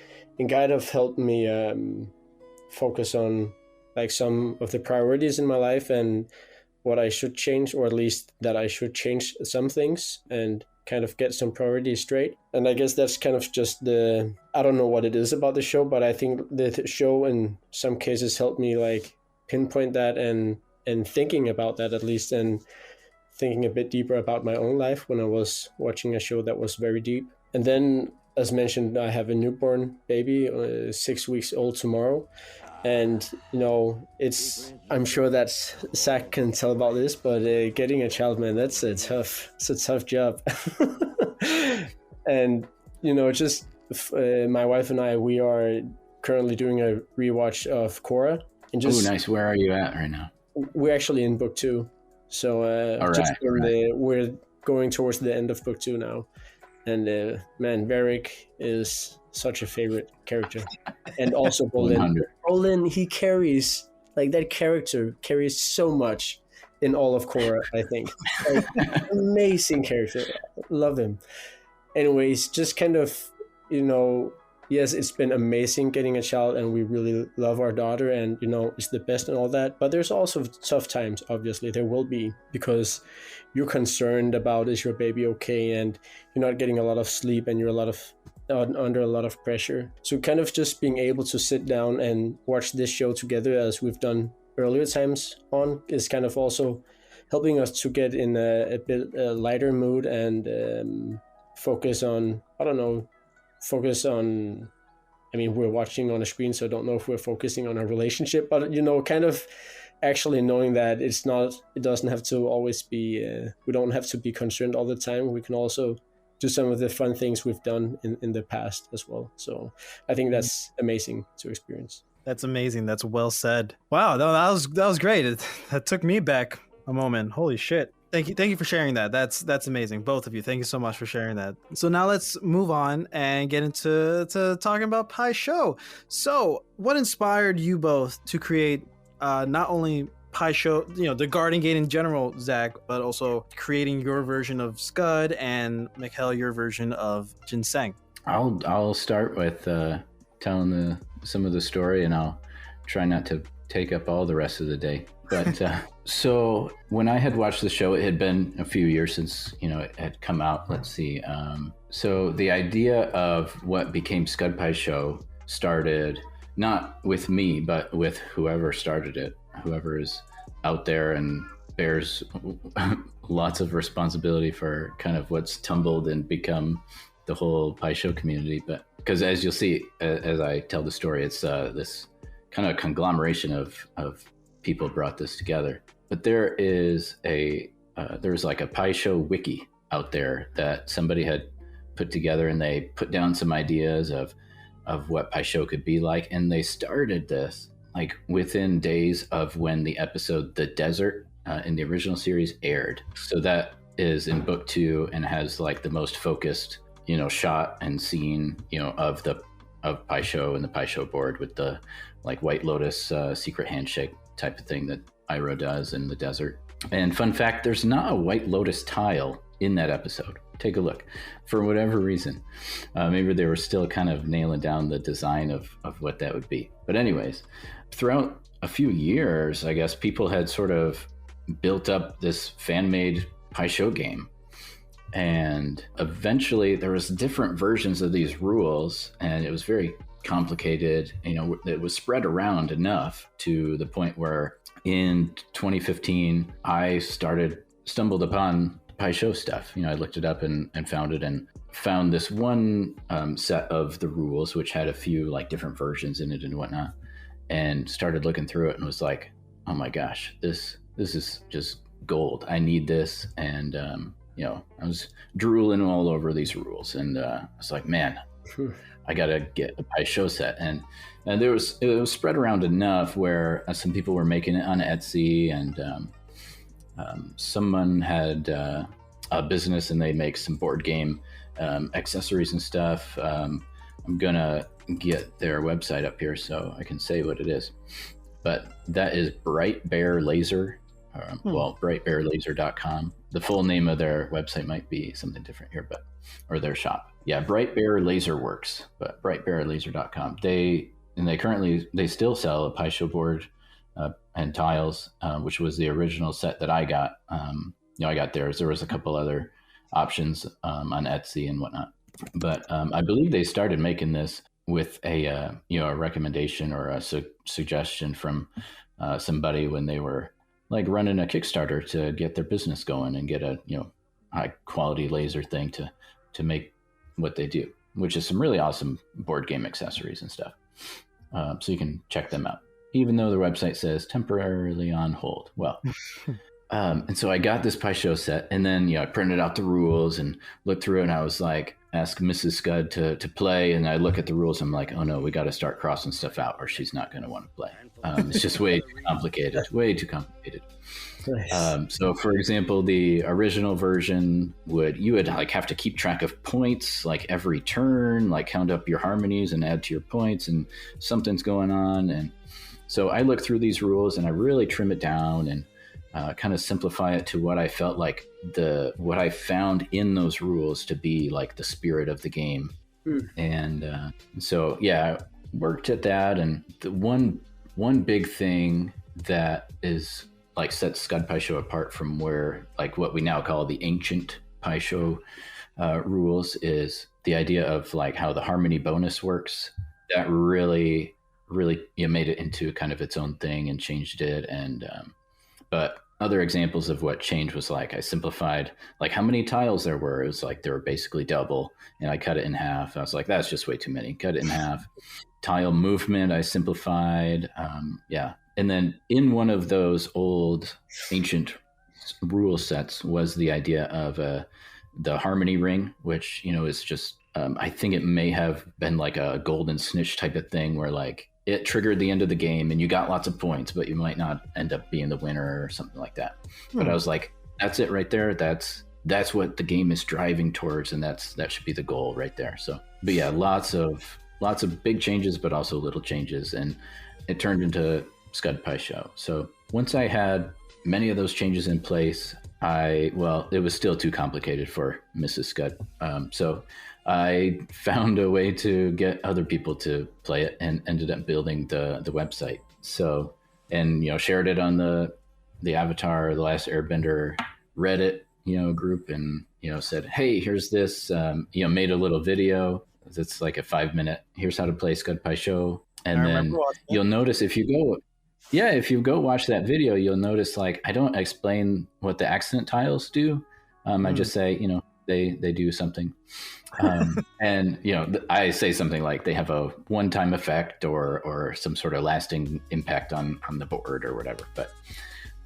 kind of helped me focus on like some of the priorities in my life and what I should change, or at least that I should change some things and kind of get some priorities straight. And I guess that's kind of just I don't know what it is about the show, but I think the show in some cases helped me like pinpoint that and thinking about that at least, and thinking a bit deeper about my own life when I was watching a show that was very deep. And then, as mentioned, I have a newborn baby, 6 weeks old tomorrow. And, I'm sure that Zach can tell about this, but getting a child, man, it's a tough job. And, just my wife and I, we are currently doing a rewatch of Korra. And oh, nice. Where are you at right now? We're actually in book 2. So we're going towards the end of book 2 now. And man, Varric is such a favorite character. And also Bolin. Bolin, he carries, like, that character carries so much in all of Korra, I think. Like, amazing character. Love him. Anyways, just kind of, yes, it's been amazing getting a child, and we really love our daughter, and, it's the best and all that. But there's also tough times, obviously. There will be, because you're concerned about, is your baby okay? And you're not getting a lot of sleep, and you're under a lot of pressure. So kind of just being able to sit down and watch this show together, as we've done earlier times on is kind of also helping us to get in a bit lighter mood and focus on, I mean, we're watching on a screen, so I don't know if we're focusing on a relationship, but, kind of actually knowing that it doesn't have to always be, we don't have to be concerned all the time. We can also do some of the fun things we've done in the past as well. So I think that's amazing to experience. That's amazing. That's well said. Wow, that was great. That took me back a moment. Holy shit. Thank you for sharing that. That's amazing. Both of you. Thank you so much for sharing that. So now let's move on and get into talking about Pai Sho. So what inspired you both to create not only Pai Sho, the Garden Gate in general, Zach, but also creating your version of Skud and Mikkel, your version of Ginseng? I'll start with telling some of the story, and I'll try not to take up all the rest of the day. But so when I had watched the show, it had been a few years since it had come out. Let's see. So the idea of what became Skud Pai Sho started not with me, but with whoever started it, whoever is out there and bears lots of responsibility for kind of what's tumbled and become the whole Pai Sho community. But because as you'll see, as I tell the story, it's this kind of conglomeration of people brought this together. But there is there's like a Pai Sho wiki out there that somebody had put together, and they put down some ideas of what Pai Sho could be like. And they started this like within days of when the episode The Desert in the original series aired. So that is in book 2 and has like the most focused, shot and scene, of Pai Sho and the Pai Sho board with the like White Lotus secret handshake type of thing that Iroh does in the desert. And fun fact, there's not a White Lotus tile in that episode. Take a look. For whatever reason, maybe they were still kind of nailing down the design of what that would be. But anyways, throughout a few years, I guess people had sort of built up this fan-made Pai Sho game. And eventually there was different versions of these rules, and it was very complicated. It was spread around enough to the point where in 2015, I stumbled upon Pai Sho stuff. I looked it up and found it, and found this one set of the rules, which had a few like different versions in it and whatnot, and started looking through it and was like, oh my gosh, this is just gold. I need this. And, I was drooling all over these rules, and I was like, man, I got to get a Pai Sho set. And it was spread around enough where some people were making it on Etsy, and someone had a business and they make some board game accessories and stuff. I'm going to get their website up here so I can say what it is. But that is Bright Bear Laser. brightbearlaser.com. The full name of their website might be something different here, or their shop. Yeah, Bright Bear Laser Works, but brightbearlaser.com. They still sell a Pai Sho board and tiles, which was the original set that I got. I got theirs. There was a couple other options on Etsy and whatnot, but I believe they started making this with a recommendation or a suggestion from somebody when they were like running a Kickstarter to get their business going and get a high quality laser thing to make what they do, which is some really awesome board game accessories and stuff. So you can check them out, even though the website says temporarily on hold. Well, and so I got this Pai Sho set, and then I printed out the rules and looked through it, and I was like, ask Mrs. Skud to play, and I look at the rules, I'm like, oh no, we got to start crossing stuff out or she's not going to want to play. It's just way too complicated. Nice. So for example, the original version you would like have to keep track of points like every turn, like count up your harmonies and add to your points, and something's going on. And so I look through these rules and I really trim it down and kind of simplify it to what I felt like what I found in those rules to be like the spirit of the game. And so I worked at that. And the one big thing that is like sets Skud Pai Sho apart from where like what we now call the ancient Pai Sho rules is the idea of like how the harmony bonus works. That really really made it into kind of its own thing and changed it. And but other examples of what changed was like I simplified like how many tiles there were. It was like they were basically double, and I cut it in half. I was like, that's just way too many. Cut it in half. Tile movement I simplified. And then in one of those old ancient rule sets was the idea of the harmony ring, which is just I think it may have been like a golden snitch type of thing where like it triggered the end of the game and you got lots of points, but you might not end up being the winner or something like that. But I was like, that's it right there. That's what the game is driving towards, and that should be the goal right there. So, but yeah, lots of big changes, but also little changes, and it turned into Skud Pai Sho. So once I had many of those changes in place, it was still too complicated for Mrs. Skud. So I found a way to get other people to play it and ended up building the website. So, and, shared it on the Avatar, The Last Airbender Reddit, group, and, said, hey, here's this, made a little video. It's like a 5-minute, here's how to play Skud Pai Sho. And then you'll notice if you go watch that video, you'll notice like I don't explain what the accent tiles do. I just say, they do something. And, I say something like they have a one-time effect or some sort of lasting impact on the board or whatever. But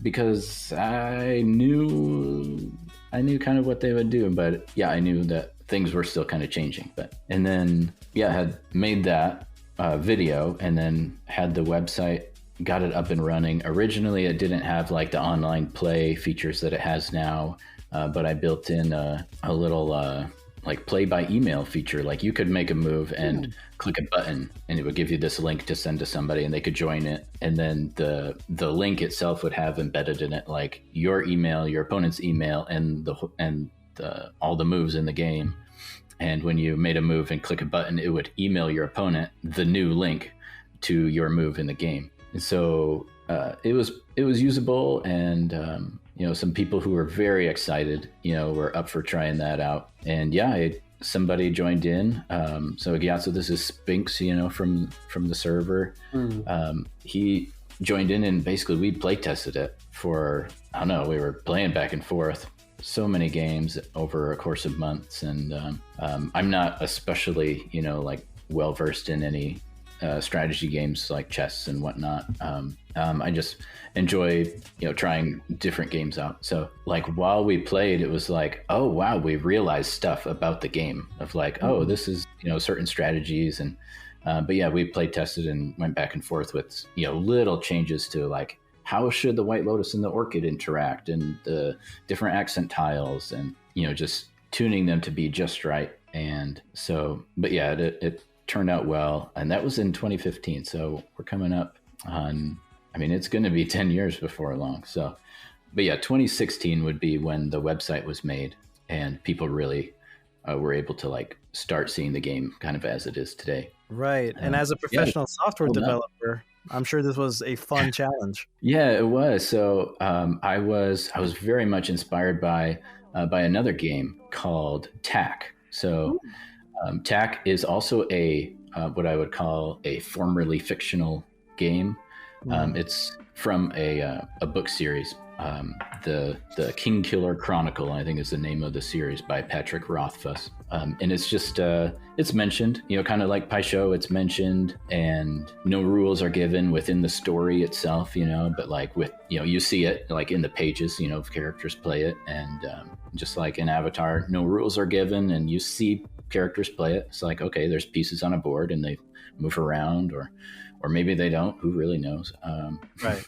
because I knew kind of what they would do, but yeah, I knew that things were still kind of changing. And then, had made that video and then had the website, got it up and running. Originally, it didn't have like the online play features that it has now, but I built in a little like play by email feature. Like you could make a move and click a button and it would give you this link to send to somebody and they could join it. And then the link itself would have embedded in it like your email, your opponent's email, and all the moves in the game. And when you made a move and click a button, it would email your opponent the new link to your move in the game. And so it was usable, and some people who were very excited, were up for trying that out. And somebody joined in. So Gyatso, this is Spinks, from the server. He joined in, and basically we play tested it for, I don't know, we were playing back and forth so many games over a course of months. And I'm not especially, like well versed in any strategy games like chess and whatnot. I just enjoy, trying different games out. So like while we played, it was like, oh wow, we realized stuff about the game of like, oh, this is, certain strategies. And but yeah, we play tested and went back and forth with, little changes to like, how should the White Lotus and the Orchid interact, and the different accent tiles, and just tuning them to be just right. And so, but yeah, it turned out well, and that was in 2015. So we're coming up on, it's going to be 10 years before long. So, but yeah, 2016 would be when the website was made, and people really were able to like start seeing the game kind of as it is today. Right, and as a professional software developer, I'm sure this was a fun challenge. Yeah, it was. So I was very much inspired by another game called TAC. So TAC is also a what I would call a formerly fictional game. It's from a book series. The King Killer Chronicle, I think, is the name of the series, by Patrick Rothfuss. And it's just it's mentioned, kind of like Pai Sho, it's mentioned, and no rules are given within the story itself, but like with, you see it like in the pages, if characters play it, and just like in Avatar, no rules are given and you see characters play it. It's like, okay, there's pieces on a board and they move around, or maybe they don't, who really knows? Right.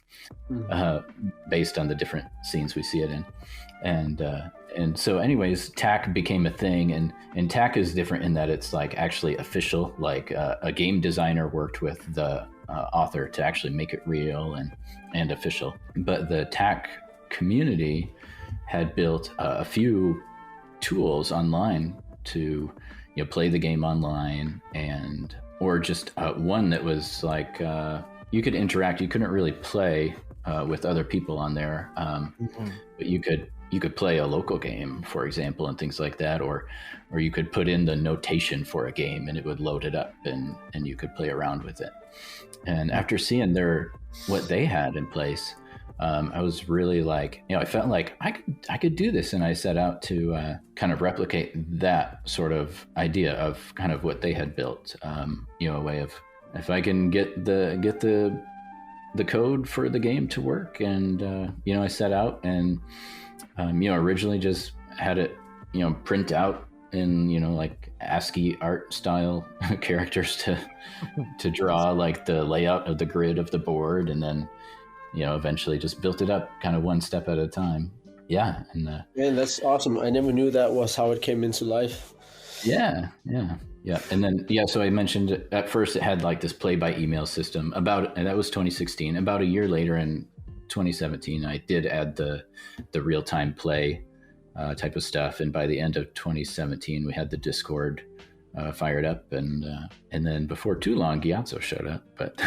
Based on the different scenes we see it in. And so anyways, TAC became a thing, and TAC is different in that it's like actually official, like a game designer worked with the author to actually make it real and official. But the TAC community had built a few tools online to play the game online, or just one that was like you could interact. You couldn't really play with other people on there, but you could you could play a local game, for example, and things like that, or you could put in the notation for a game and it would load it up and you could play around with it. And after seeing what they had in place, I was really like, I felt like I could do this, and I set out to kind of replicate that sort of idea of kind of what they had built. A way of, if I can get the code for the game to work, and I set out and originally just had it print out in like ASCII art style characters to draw like the layout of the grid of the board, and then eventually just built it up kind of one step at a time. Yeah. And man, that's awesome. I never knew that was how it came into life. Yeah. And then, so I mentioned at first it had like this play by email system and that was 2016. About a year later in 2017, I did add the real-time play type of stuff. And by the end of 2017, we had the Discord fired up, and then before too long, Gyatso showed up. But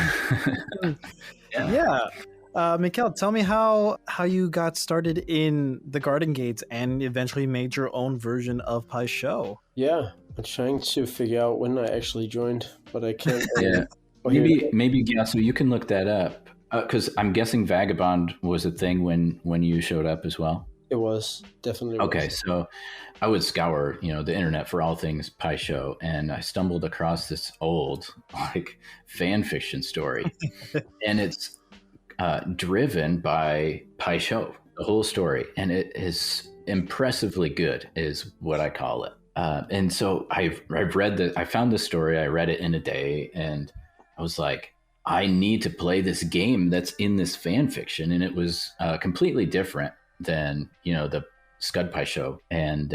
yeah. Mikkel, tell me how you got started in the Garden Gates and eventually made your own version of Pai Sho. Yeah, I'm trying to figure out when I actually joined, but I can't. Yeah, maybe Gyatso, you can look that up, because I'm guessing Vagabond was a thing when you showed up as well. It was definitely. Okay, so I would scour, the internet for all things Pai Sho, and I stumbled across this old like fan fiction story, and it's driven by Pai Sho, the whole story, and it is impressively good, is what I call it. And so I've read I found this story, I read it in a day, and I was like, I need to play this game that's in this fan fiction, and it was completely different than the Skud Pai Sho. And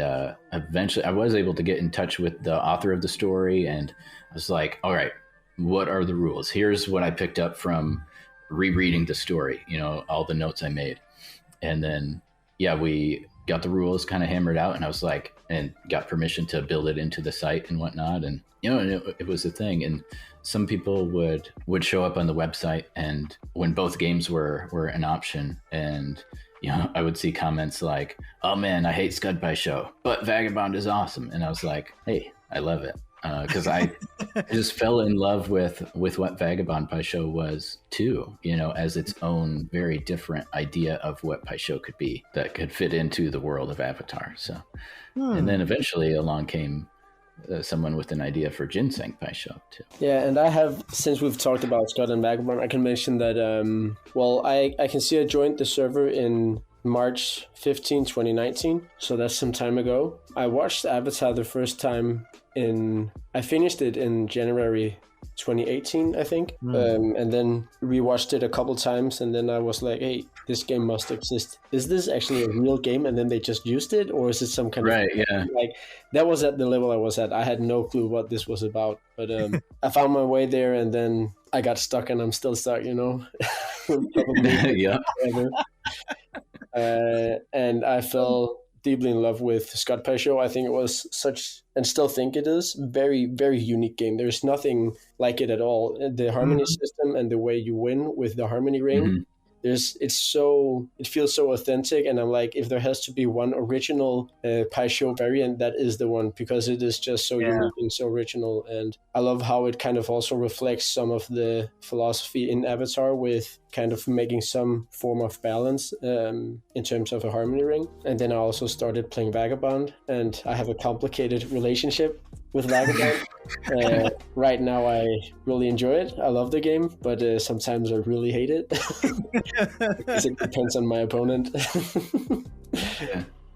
eventually I was able to get in touch with the author of the story, and I was like, all right, what are the rules? Here's what I picked up from rereading the story, all the notes I made. And then we got the rules kind of hammered out, and I was like, and got permission to build it into the site and whatnot, and it was a thing. And some people would show up on the website, and when both games were an option, and I would see comments like, oh man, I hate Skud Pai Sho, but Vagabond is awesome. And I was like, hey, I love it. Because I just fell in love with what Vagabond Pai Sho was too, as its own very different idea of what Pai Sho could be that could fit into the world of Avatar. So, and then eventually along came someone with an idea for Ginseng Pai Sho too. Yeah, and I have, since we've talked about Skud and Vagabond, I can mention that, I can see I joined the server in March 15, 2019. So that's some time ago. I watched Avatar the first time I finished it in January 2018, I think. And then rewatched it a couple times, and then I was like, hey, this game must exist. Is this actually a real game? And then they just used it, or is it some kind of like that was at the level I was at. I had no clue what this was about. But I found my way there, and then I got stuck, and I'm still stuck, Probably yeah. And I fell deeply in love with Skud Pai Sho. I think it was such, and still think it is, very, very unique game. There's nothing like it at all. The harmony system and the way you win with the harmony ring, it feels so authentic. And I'm like, if there has to be one original Pai Sho variant, that is the one, because it is just so unique and so original. And I love how it kind of also reflects some of the philosophy in Avatar, with kind of making some form of balance in terms of a harmony ring. And then I also started playing Vagabond, and I have a complicated relationship with Vagabond. Right now I really enjoy it. I love the game, but sometimes I really hate it because it depends on my opponent.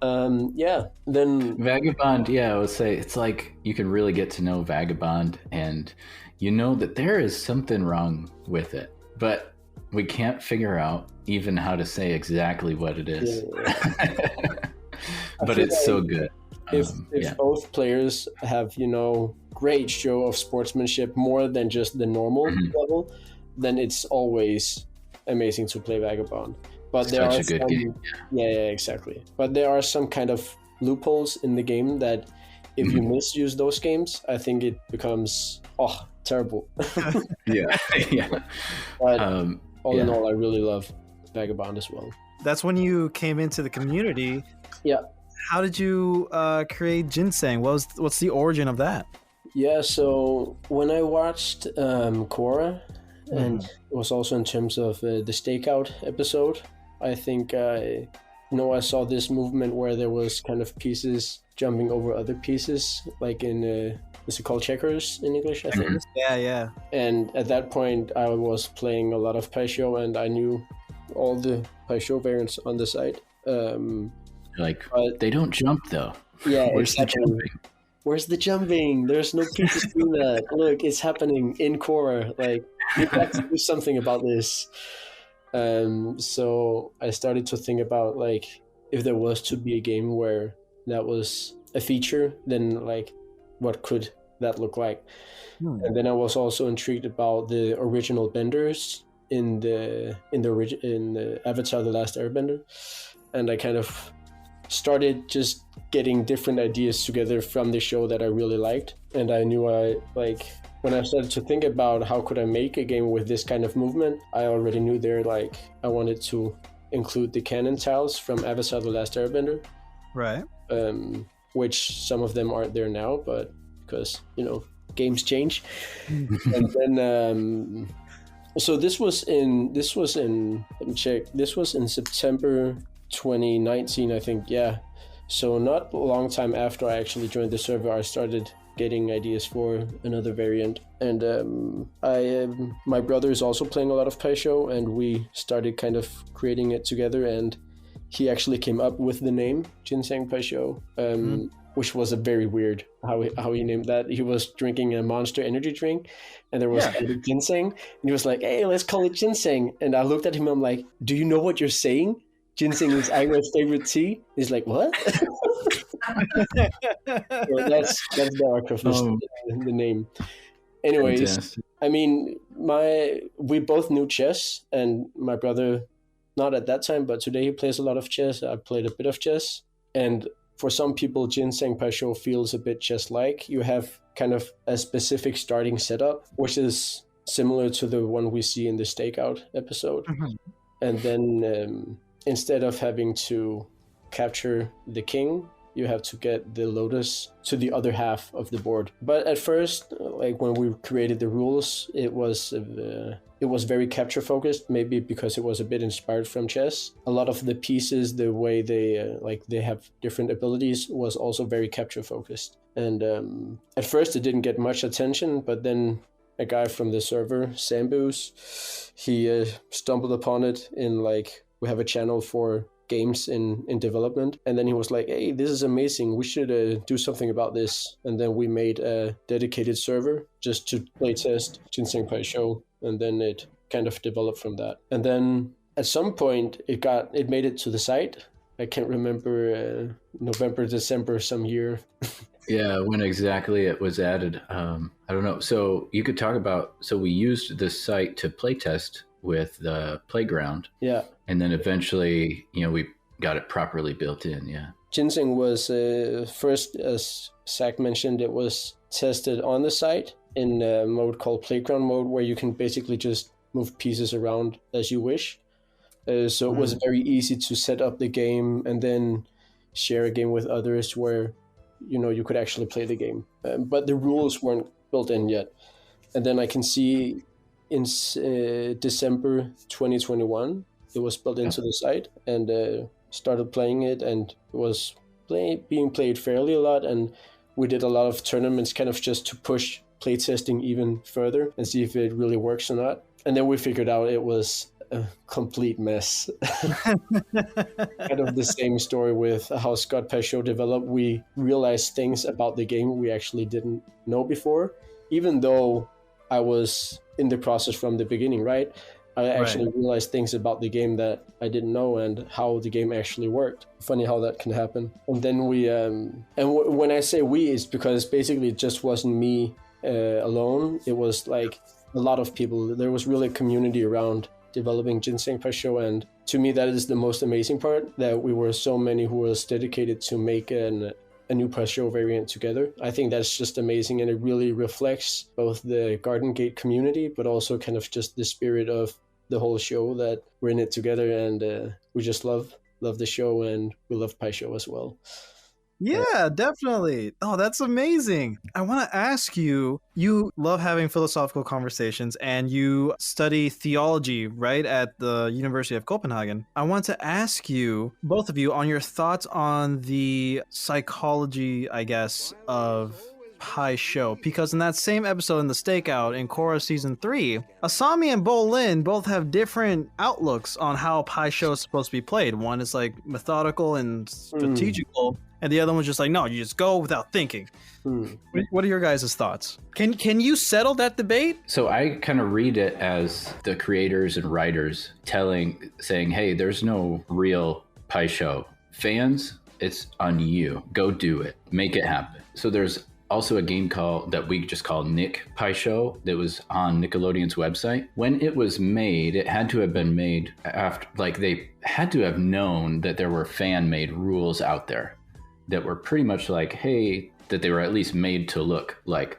Then Vagabond, I would say it's like you can really get to know Vagabond, and that there is something wrong with it, but we can't figure out even how to say exactly what it is. But it's so good. If both players have, great show of sportsmanship, more than just the normal level, then it's always amazing to play Vagabond. But there are such a good game. Yeah, exactly. But there are some kind of loopholes in the game that if you misuse those games, I think it becomes terrible. Yeah. But all in all, I really love Vagabond as well. that's when you came into the community. Yeah. How did you create Ginseng? What's the origin of that? Yeah, so when I watched Korra, and it was also in terms of the stakeout episode, I think I saw this movement where there was kind of pieces jumping over other pieces, like in is it called checkers in English, I think? Yeah. And at that point, I was playing a lot of Pai Sho, and I knew all the Pai Sho variants on the site. But they don't jump though. Yeah, Where's the jumping? Where's the jumping? There's no pieces doing that. Look, it's happening in Korra. Like, you have to do something about this. So I started to think about, like, if there was to be a game where that was a feature, then, like, what could that look like? And then I was also intrigued about the original benders in the Avatar: The Last Airbender, and I kind of started just getting different ideas together from the show that I really liked. And I knew when I started to think about how could I make a game with this kind of movement, I already knew I wanted to include the canon tiles from Avatar: The Last Airbender. Right. Which some of them aren't there now, but because, games change. And then, so this was in, let me check, this was in September 2019, I think, yeah. So not a long time after I actually joined the server, I started getting ideas for another variant. And my brother is also playing a lot of Pai Sho, and we started kind of creating it together, and he actually came up with the name Ginseng Pai Sho, which was a very weird how he named that. He was drinking a Monster energy drink, and there was ginseng, and he was like, "Hey, let's call it Ginseng." And I looked at him, I'm like, "Do you know what you're saying? Ginseng is Ira's favorite tea." He's like, "What?" So that's the arc of the name. Anyways, fantastic. I mean, we both knew chess, and my brother, not at that time, but today he plays a lot of chess. I played a bit of chess, and for some people, Ginseng Pai Sho feels a bit chess-like. You have kind of a specific starting setup, which is similar to the one we see in the stakeout episode. And then instead of having to capture the king, you have to get the lotus to the other half of the board. But at first, like when we created the rules, it was very capture focused, maybe because it was a bit inspired from chess. A lot of the pieces, the way they have different abilities, was also very capture focused. And at first it didn't get much attention, but then a guy from the server, Samboos, he stumbled upon it in we have a channel for games in development, and then he was like, "Hey, this is amazing, we should do something about this." And then we made a dedicated server just to playtest Ginseng Pai Sho, and then it kind of developed from that. And then at some point it made it to the site. I can't remember, November, December, some year. Yeah, when exactly it was added, I don't know. So you could talk about, so we used this site to playtest with the playground. Yeah. And then eventually, we got it properly built in, yeah. Ginseng was first, as Zach mentioned, it was tested on the site in a mode called Playground mode, where you can basically just move pieces around as you wish. So it was very easy to set up the game and then share a game with others where, you could actually play the game. But the rules weren't built in yet. And then I can see in December 2021, it was built into the site, and started playing it, and it was being played fairly a lot, and we did a lot of tournaments kind of just to push playtesting even further and see if it really works or not. And then we figured out it was a complete mess. Kind of the same story with how Skud Pai Sho developed. We realized things about the game we actually didn't know before, even though I was in the process from the beginning, right? I actually realized things about the game that I didn't know, and how the game actually worked. Funny how that can happen. And then we, when I say we, it's because basically it just wasn't me alone. It was like a lot of people. There was really a community around developing Ginseng Pai Sho, and to me that is the most amazing part, that we were so many who was dedicated to make a new Pai Sho variant together. I think that's just amazing, and it really reflects both the Garden Gate community, but also kind of just the spirit of the whole show, that we're in it together. And we just love the show, and we love Pai Sho as well. Yeah, definitely. Oh, that's amazing. I want to ask you, you love having philosophical conversations and you study theology, right, at the University of Copenhagen. I want to ask you, both of you, on your thoughts on the psychology, I guess, of Pai Sho, because in that same episode in the Stakeout in Korra season 3, Asami and Bolin both have different outlooks on how Pai Sho is supposed to be played. One is like methodical and strategical, and the other one's just like, no, you just go without thinking. What are your guys' thoughts? Can you settle that debate? So I kind of read it as the creators and writers saying, hey, there's no real Pai Sho. Fans, it's on you. Go do it. Make it happen. So there's also a game that we just call Nick Pai Sho that was on Nickelodeon's website. When it was made, it had to have been made after, like, they had to have known that there were fan-made rules out there that were pretty much like, hey, that they were at least made to look like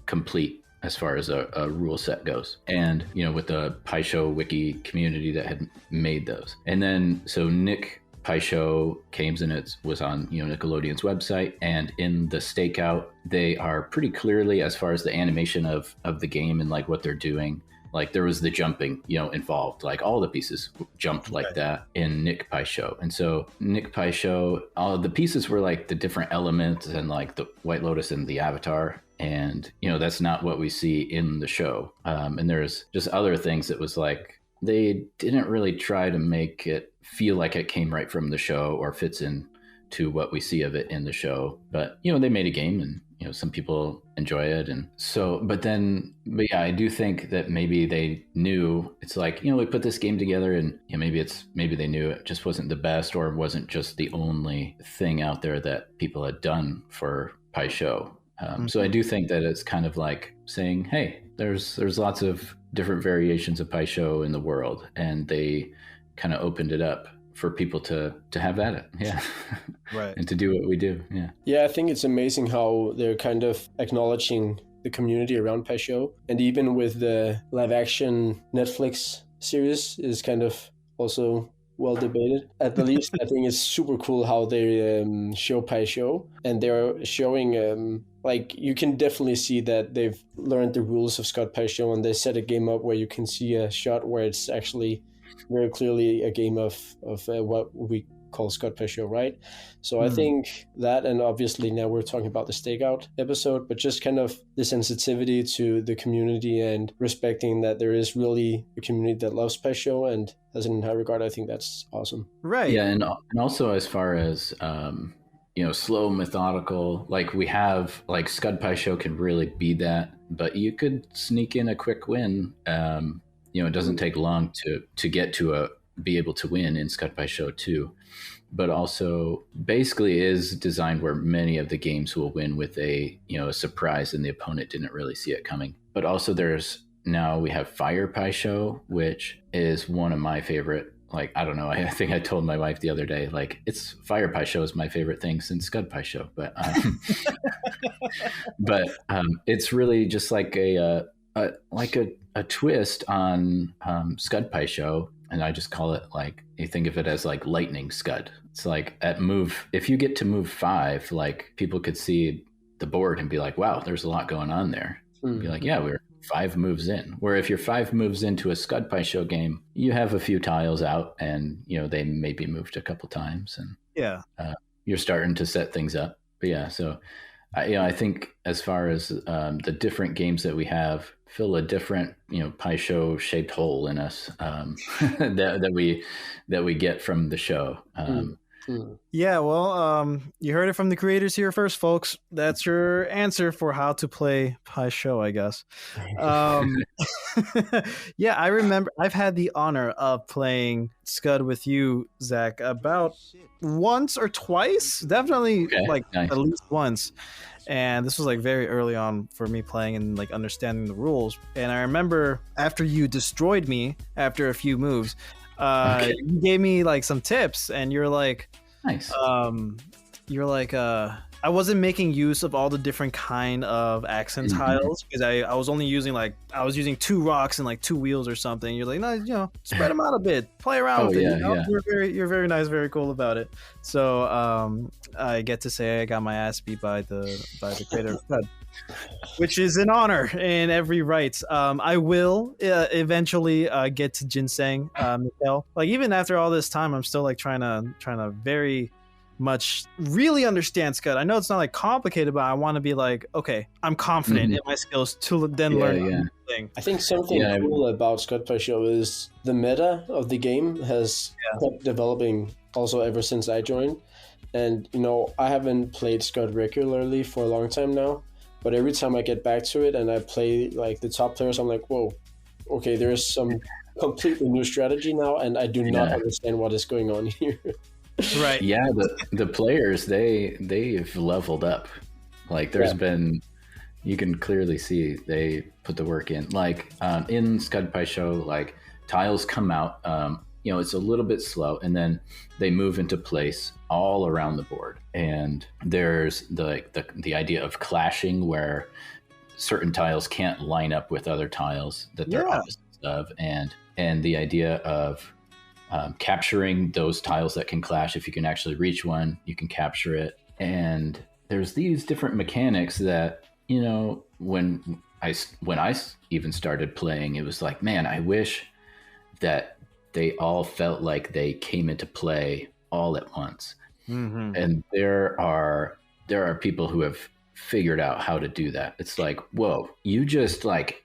complete as far as a rule set goes. And, with the Pai Sho wiki community that had made those. And then, so Nick Pai Sho came and it was on Nickelodeon's website, and in the Stakeout they are pretty clearly, as far as the animation of the game and like what they're doing, like there was the jumping involved, like all the pieces jumped like that in Nick Pai Sho. And so Nick Pai Sho, all of the pieces were like the different elements and like the White Lotus and the Avatar. And that's not what we see in the show. And there's just other things that was like, they didn't really try to make it feel like it came right from the show or fits in to what we see of it in the show. But, they made a game, and, some people enjoy it. And so, but yeah, I do think that maybe they knew, it's like, we put this game together, and maybe they knew it just wasn't the best, or wasn't just the only thing out there that people had done for Pai Sho. So I do think that it's kind of like saying, hey, there's lots of different variations of Pai Sho in the world, and they kind of opened it up for people to have at it. Yeah. Right. And to do what we do. Yeah. Yeah, I think it's amazing how they're kind of acknowledging the community around Pai Sho. And even with the live action Netflix series is kind of also well debated. At the least, I think it's super cool how they show Pai Sho, and they're showing like, you can definitely see that they've learned the rules of Skud Pai Sho, and they set a game up where you can see a shot where it's actually very clearly a game of what we call Skud Pai Sho, right? So I think that, and obviously now we're talking about the Stakeout episode, but just kind of the sensitivity to the community and respecting that there is really a community that loves Pai Sho and has it in high regard. I think that's awesome. Right. Yeah, and also as far as slow, methodical, like we have, like Skud Pai Sho can really be that, but you could sneak in a quick win. It doesn't take long to get to be able to win in Skud Pai Sho too, but also basically is designed where many of the games will win with a surprise and the opponent didn't really see it coming. But also we have Fire Pai Sho, which is one of my favorite. Like, I don't know, I think I told my wife the other day, like, it's Fire Pai Sho is my favorite thing since Skud Pai Sho, but it's really just like a twist on Skud Pai Sho, and I just call it, like, you think of it as like lightning Scud. It's like if you get to move 5, like people could see the board and be like, wow, there's a lot going on there. Be like, yeah, we're 5 moves in. Where if you're 5 moves into a Skud Pai Sho game, you have a few tiles out, and they may be moved a couple times, and you're starting to set things up. But yeah, so I think as far as the different games that we have fill a different Pai Sho shaped hole in us that we get from the show. Yeah, well, you heard it from the creators here first, folks. That's your answer for how to play Pai Sho, I guess. Yeah, I remember I've had the honor of playing Scud with you, Zach, about once or twice. Definitely, nice. At least once. And this was like very early on for me playing and like understanding the rules. And I remember after you destroyed me after a few moves, you gave me like some tips, and you're like, nice. You're like, I wasn't making use of all the different kind of accent tiles because I was only using I was using 2 rocks and like 2 wheels or something. You're like, no, spread them out a bit, play around with it. You're very nice, very cool about it. So I get to say I got my ass beat by the creator of Skud, which is an honor in every right. I will eventually get to Ginseng, Mikhail. Like even after all this time, I'm still like trying to very much really understand Skud. I know it's not like complicated, but I want to be like, okay, I'm confident in my skills to then learn thing. I think something cool about Skud Pai Sho is the meta of the game has kept developing also ever since I joined. And I haven't played Skud regularly for a long time now, but every time I get back to it and I play like the top players, I'm like, whoa, okay, there's some completely new strategy now, and I do not understand what is going on here. Right. Yeah, the players they've leveled up. Like there's been, you can clearly see they put the work in. Like in Skud Pai Sho, like tiles come out. It's a little bit slow, and then they move into place all around the board. And there's the idea of clashing, where certain tiles can't line up with other tiles that they're opposites of, and the idea of capturing those tiles that can clash. If you can actually reach one, you can capture it. And there's these different mechanics that, when I even started playing, it was like, man, I wish that they all felt like they came into play all at once. Mm-hmm. And there are people who have figured out how to do that. It's like, whoa, you just like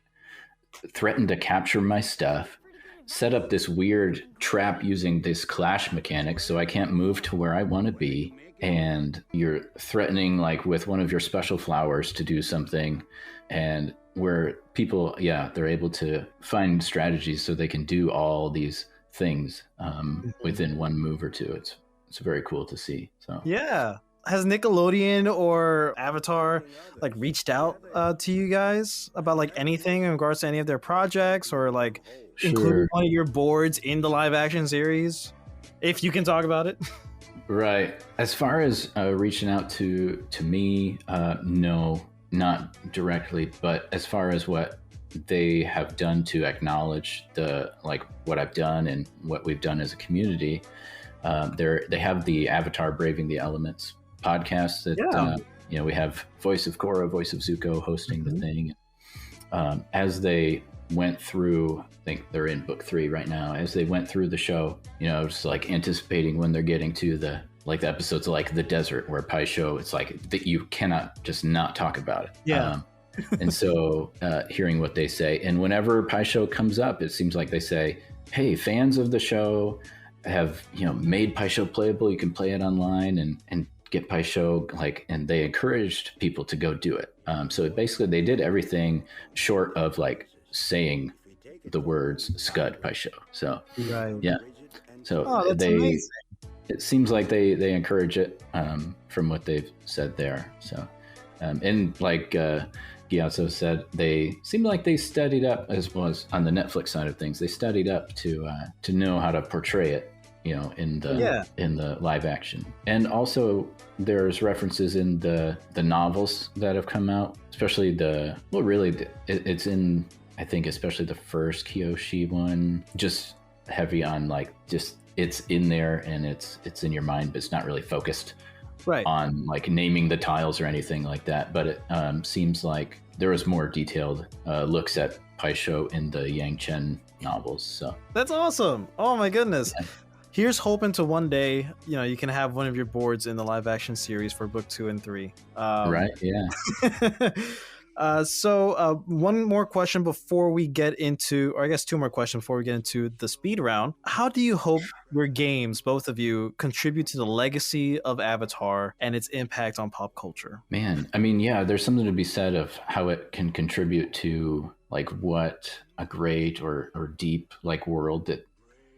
threatened to capture my stuff, set up this weird trap using this clash mechanics so I can't move to where I want to be, and you're threatening like with one of your special flowers to do something, and where people they're able to find strategies so they can do all these things within one move or two. It's very cool to see. So has Nickelodeon or Avatar like reached out to you guys about like anything in regards to any of their projects, or like include one of your boards in the live action series, if you can talk about it? Right. As far as reaching out to me, no, not directly, but as far as what they have done to acknowledge what I've done and what we've done as a community, they have the Avatar Braving the Elements podcast that we have Voice of Korra, Voice of Zuko hosting the thing. As they went through, I think they're in book 3 right now, as they went through the show, just like anticipating when they're getting to the episodes like the desert where Pai Sho, it's like that you cannot just not talk about it. And so hearing what they say, and whenever Pai Sho comes up, it seems like they say, hey, fans of the show have made Pai Sho playable, you can play it online and get Pai Sho, and they encouraged people to go do it. So basically they did everything short of like saying the words Skud Pai Sho. So so amazing. It seems like they encourage it from what they've said there. So and like Gyatso said, they seem like they studied up, as was on the Netflix side of things, they studied up to know how to portray it, in the live action. And also there's references in the novels that have come out, especially it's in, I think, especially the first Kyoshi one, just heavy on like, just it's in there and it's in your mind, but it's not really focused on like naming the tiles or anything like that. But it seems like there was more detailed looks at Pai Sho in the Yang Chen novels. So that's awesome. Oh my goodness. Here's hoping to one day, you can have one of your boards in the live action series for book 2 and 3. Right. Yeah. So one more question before we get into, or I guess 2 more questions before we get into the speed round. How do you hope your games, both of you, contribute to the legacy of Avatar and its impact on pop culture? Man, I mean, there's something to be said of how it can contribute to like what a great or deep like world that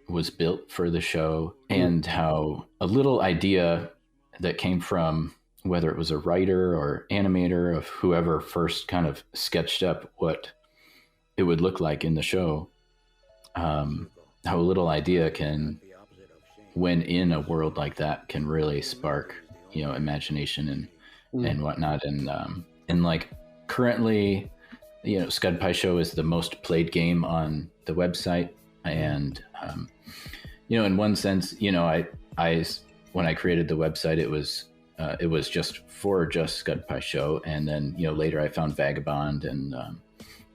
was built for the show, and how a little idea that came from, whether it was a writer or animator of whoever first kind of sketched up what it would look like in the show, how a little idea can, when in a world like that, can really spark, imagination and whatnot. And like currently, Skud Pai Sho is the most played game on the website. And, in one sense, I when I created the website, it was just Skud Pai Sho. And then, later I found Vagabond and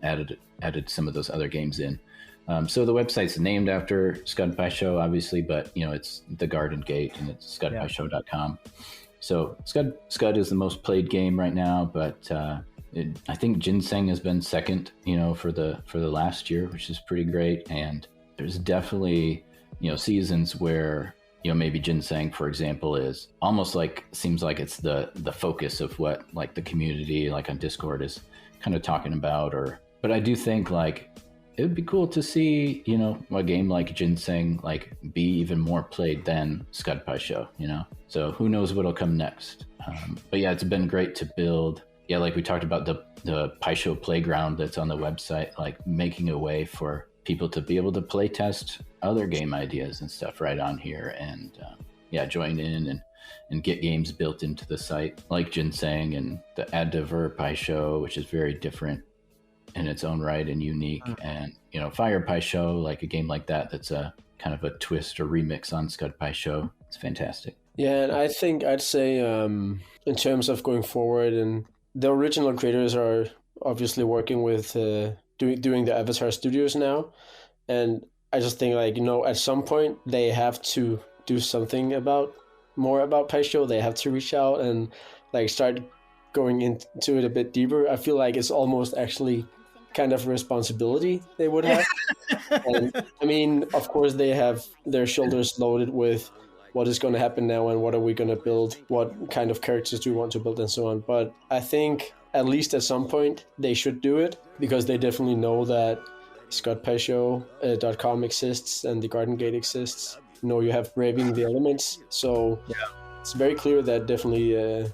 added some of those other games in. So the website's named after Skud Pai Sho, obviously, but it's the Garden Gate and it's scudpaisho.com. So Skud is the most played game right now, but I think Ginseng has been second, for the last year, which is pretty great. And there's definitely, seasons where maybe Ginseng, for example, is almost seems like it's the focus of what like the community like on Discord is kind of talking about. But I do think it would be cool to see, a game like Ginseng be even more played than Skud Pai Sho, So who knows what'll come next? But yeah, it's been great to build. Yeah, like we talked about the Pai Sho playground that's on the website, making a way for people to be able to play test other game ideas and stuff right on here, and join in and get games built into the site like Ginseng and the Ad de Ver Pai Sho, which is very different in its own right and unique. And Fire Pai Sho, a game like that's a kind of a twist or remix on Skud Pai Sho. It's fantastic. Yeah, and I think I'd say in terms of going forward, and the original creators are obviously working with doing the Avatar Studios now, and I just think at some point they have to do something more about Pai Sho. They have to reach out and start going into it a bit deeper. I feel like it's almost actually kind of a responsibility they would have. And I mean, of course, they have their shoulders loaded with what is going to happen now and what are we going to build, what kind of characters do we want to build and so on. But I think at least at some point they should do it, because they definitely know that scudpaisho.com exists and the Garden Gate exists. You have Braving the Elements. So it's very clear that definitely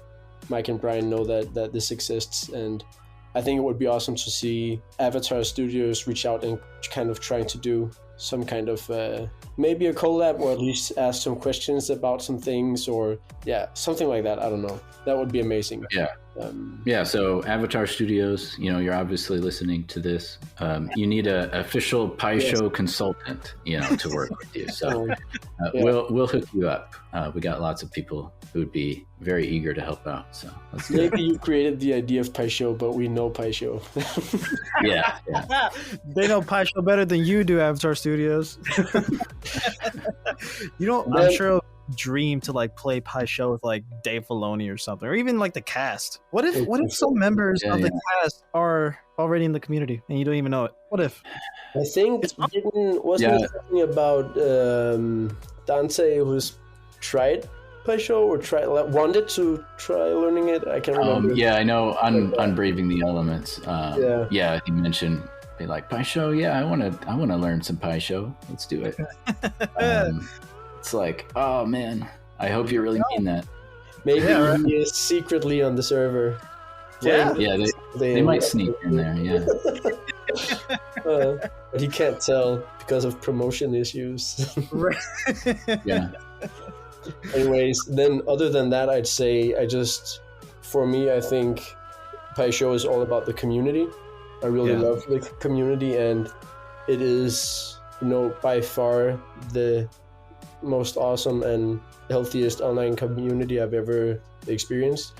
Mike and Brian know that this exists, and I think it would be awesome to see Avatar Studios reach out and kind of trying to do some kind of maybe a collab, or at least ask some questions about some things, or something like that. I don't know. That would be amazing. So Avatar Studios, you're obviously listening to this. You need an official Pai Sho consultant, to work with you. So we'll hook you up. We got lots of people who would be very eager to help out. So maybe you created the idea of Pai Sho, but we know Pai Sho. yeah. They know Pai Sho better than you do, Avatar Studios. I'm sure dream to play Pai Sho with Dave Filoni or something, or even the cast. What if some members of the cast are already in the community and you don't even know it? What if? I think wasn't it something about Dante who's tried Pai Sho or wanted to try learning it? I can't remember. I know on Braving the Elements. He mentioned Pai Sho. I want to learn some Pai Sho. Let's do it. It's oh man, I hope you really mean that. Maybe he is secretly on the server. They might sneak in there. But he can't tell because of promotion issues. Yeah. Anyways, then other than that, I'd say I think Pai Sho is all about the community. I really love the community, and it is by far the most awesome and healthiest online community I've ever experienced.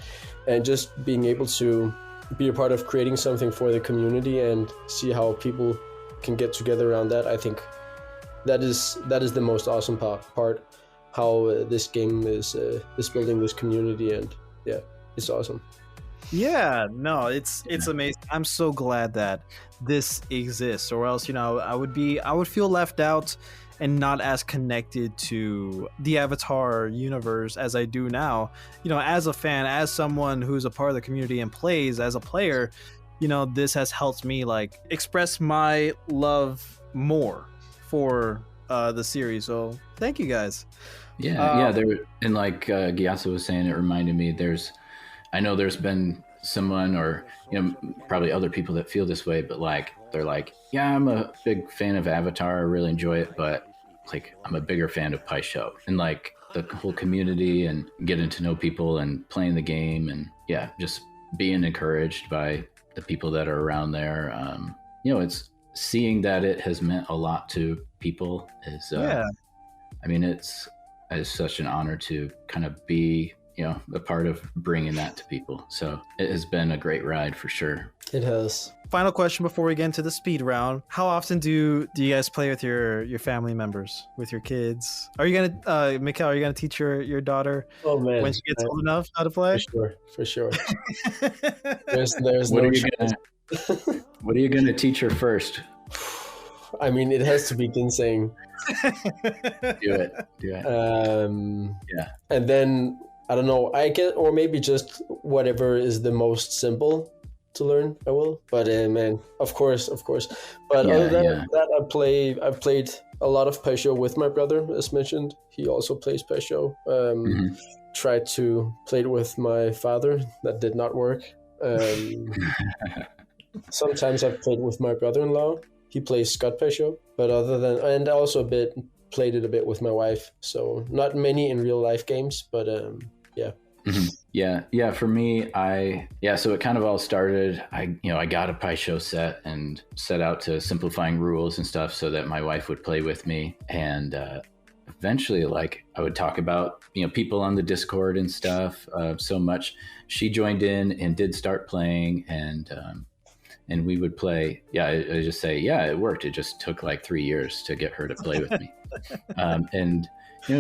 And just being able to be a part of creating something for the community and see how people can get together around that, I think that is the most awesome part, how this game is building this community, and it's awesome. It's amazing. I'm so glad that this exists, or else I would feel left out and not as connected to the Avatar universe as I do now. As a fan, as someone who's a part of the community and plays as a player, this has helped me express my love more for the series. So thank you guys. There, and Gyatso was saying, it reminded me, I know there's been someone, or probably other people that feel this way, but they're I'm a big fan of Avatar, I really enjoy it, but I'm a bigger fan of Pai Sho. And the whole community and getting to know people and playing the game, and yeah, just being encouraged by the people that are around there. It's seeing that it has meant a lot to people is, I mean, it's such an honor to kind of be, a part of bringing that to people. So it has been a great ride for sure. It has. Final question before we get into the speed round. How often do you guys play with your family members, with your kids? Are you gonna, Mikhail, are you gonna teach your daughter when she gets old enough how to play? For sure. there's what no what are you gonna teach her first? I mean, it has to be Ginseng. Do it. Yeah. And then I don't know, or maybe just whatever is the most simple to learn, I will. But man, of course. But other than that, I've played a lot of Pai Sho with my brother, as mentioned. He also plays Pai Sho. Tried to play it with my father. That did not work. Sometimes I've played with my brother-in-law. He plays Skud Pai Sho. But and also played it a bit with my wife. So not many in real life games, but yeah. Yeah. For me, so it kind of all started. I got a Pai Sho set and set out to simplifying rules and stuff so that my wife would play with me. And eventually, I would talk about, people on the Discord and stuff so much. She joined in and did start playing, and we would play. Yeah, I just say, yeah, it worked. It just took 3 years to get her to play with me. And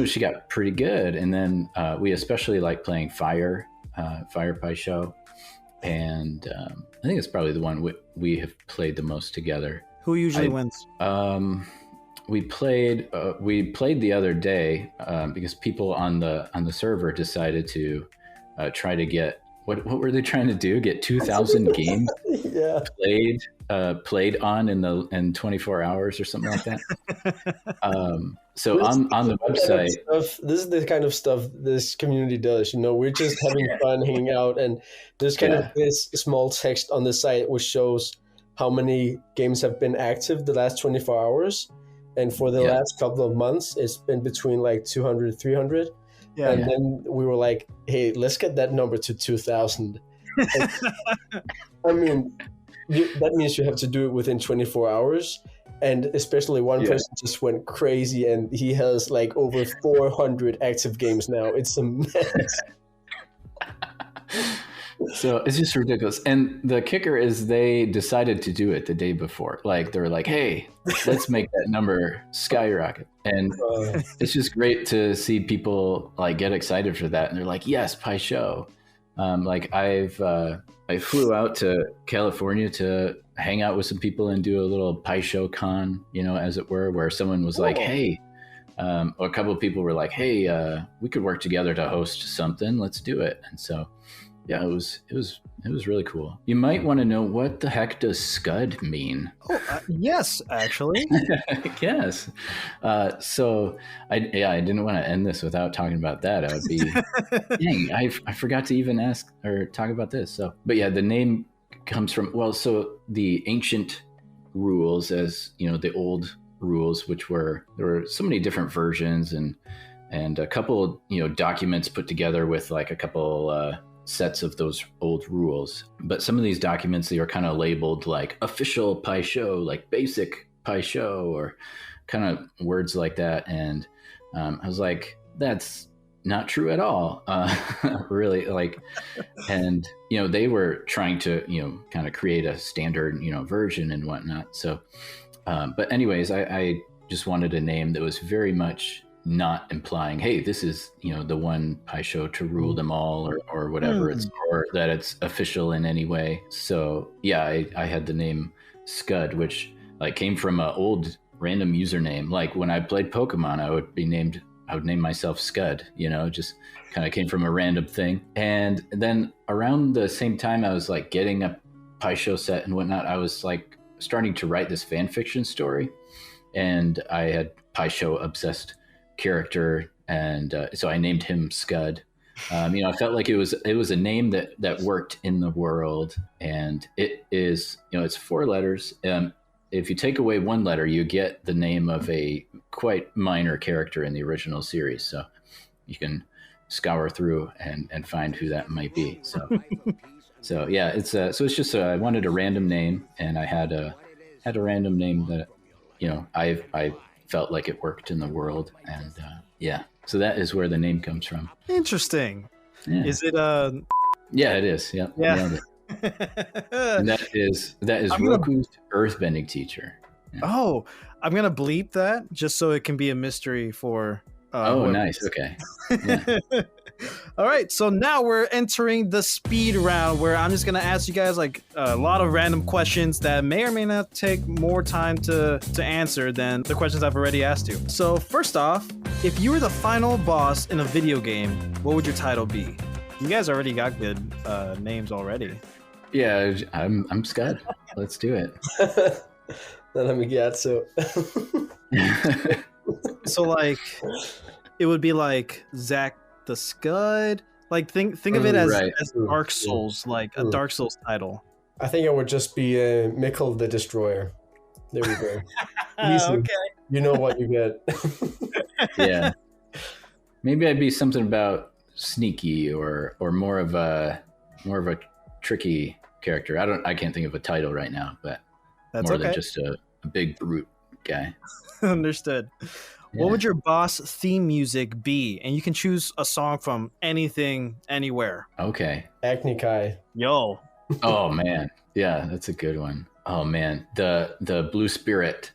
she got pretty good. And then we especially like playing Fire Pai Sho. And I think it's probably the one we have played the most together. Who usually wins? We played the other day because people on the server decided to try to get, what were they trying to do? Get 2,000 games played on in 24 hours or something like that. So on the website, this is the kind of stuff this community does. We're just having fun, hanging out, and there's kind of this small text on the site which shows how many games have been active the last 24 hours. And for the last couple of months, it's been between 200, 300. Yeah. And then we were like, hey, let's get that number to 2,000. I mean, that means you have to do it within 24 hours. And especially one person just went crazy, and he has over 400 active games now. It's a mess. So it's just ridiculous. And the kicker is they decided to do it the day before. They were like, hey, let's make that number skyrocket. And it's just great to see people get excited for that. And they're like, yes, Pai Sho. I flew out to California to hang out with some people and do a little Pai Sho con, as it were, where someone was like, hey, or a couple of people were like, hey, we could work together to host something. Let's do it. And so, yeah, it was really cool. You might want to know, what the heck does Skud mean? Oh, yes, actually. Yes. So I didn't want to end this without talking about that. I would be, dang, I forgot to even ask or talk about this. So, but yeah, the name comes from, so the ancient rules, as the old rules, there were so many different versions and a couple, documents put together with a couple, sets of those old rules. But some of these documents, they are kind of labeled official Pai Sho, basic Pai Sho, or kind of words like that. And I was like, that's not true at all. Really, and they were trying to kind of create a standard version and whatnot. So but anyways, I just wanted a name that was very much not implying, hey, this is the one Pai Sho to rule them all, or whatever, or that it's official in any way. So yeah, I had the name Skud, which came from an old random username. When I played Pokemon, I would name myself Skud, just kind of came from a random thing. And then around the same time I was getting a Pai Sho set and whatnot, I was starting to write this fan fiction story, and I had Pai Sho obsessed character, and so I named him Skud. I felt like it was a name that worked in the world, and it is, it's 4 letters. If you take away one letter, you get the name of a quite minor character in the original series. So you can scour through and find who that might be. So yeah, it's just I wanted a random name, and I had a random name that I felt like it worked in the world, and so that is where the name comes from. Interesting. Yeah. Is it Yeah, it is. Yeah. And that is Roku's earthbending teacher. Yeah. Oh, I'm gonna bleep that just so it can be a mystery for. Nice. Okay. Yeah. All right, so now we're entering the speed round, where I'm just gonna ask you guys like a lot of random questions that may or may not take more time to answer than the questions I've already asked you. So first off, if you were the final boss in a video game, what would your title be? You guys already got good names already. Yeah, I'm Skud. Let's do it. Skud Gyatso. So like, it would be like Zach the Skud. Like think of it as Dark Souls, like a Dark Souls title. I think it would just be Mikkel the Destroyer. There we go. Okay. You know what you get. Yeah. Maybe I'd be something about sneaky or more of a tricky character. I can't think of a title right now, but That's more okay. than just a big brute guy. Understood. Yeah. What would your boss theme music be? And you can choose a song from anything, anywhere. Okay. Acne Kai. Yo. Oh man, yeah, that's a good one. Oh man, the Blue Spirit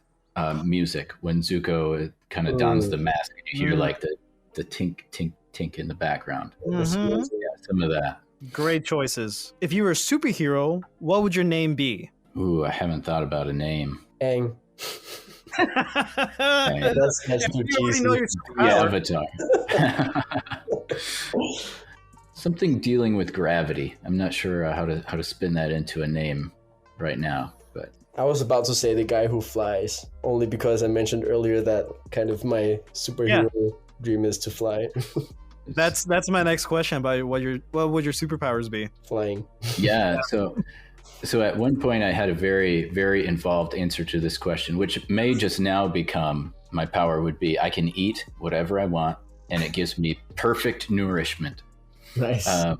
music when Zuko kind of dons the mask, and you hear like the tink tink tink in the background. Mhm. Yeah, some of that. Great choices. If you were a superhero, what would your name be? Ooh, I haven't thought about a name. Aang. Dang. That's You too already cheesy. know your Yeah, superpower. Avatar. Something dealing with gravity. I'm not sure how to spin that into a name right now, but I was about to say the guy who flies, only because I mentioned earlier that kind of my superhero dream is to fly. That's my next question about what would your superpowers be? Flying. yeah. So at one point I had a very, very involved answer to this question, which may just now become my power would be I can eat whatever I want and it gives me perfect nourishment. Nice. That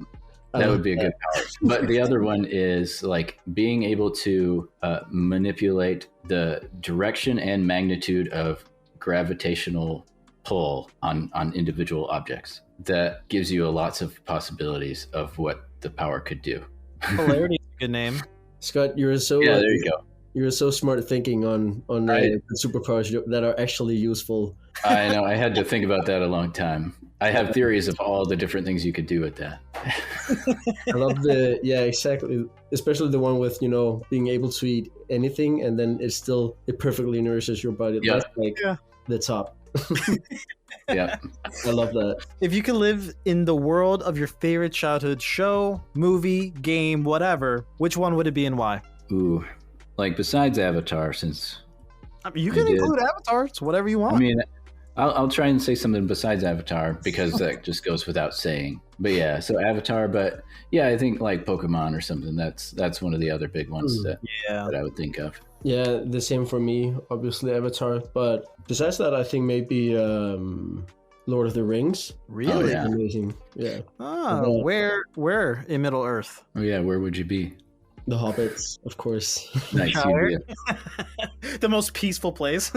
would be a good power. But the other one is like being able to manipulate the direction and magnitude of gravitational pull on individual objects. That gives you lots of possibilities of what the power could do. Polarity is a good name. Scott, you're so There you go. You're so smart thinking on the superpowers that are actually useful. I know. I had to think about that a long time. I have theories of all the different things you could do with that. I love exactly. Especially the one with, being able to eat anything and then it perfectly nourishes your body. Yeah. That's like the top. Yeah. I love that. If you could live in the world of your favorite childhood show, movie, game, whatever, which one would it be and why? Ooh, like besides Avatar, since I mean, you can include Avatar. It's whatever you want. I mean, I'll try and say something besides Avatar because that just goes without saying. But yeah, so Avatar. But yeah, I think like Pokemon or something. That's one of the other big ones that I would think of. Yeah, the same for me. Obviously Avatar, but besides that, I think maybe Lord of the Rings. Really? Oh, yeah. Amazing. Yeah. Where in Middle Earth? Oh yeah, where would you be? The Hobbits, of course. Nice. The most peaceful place.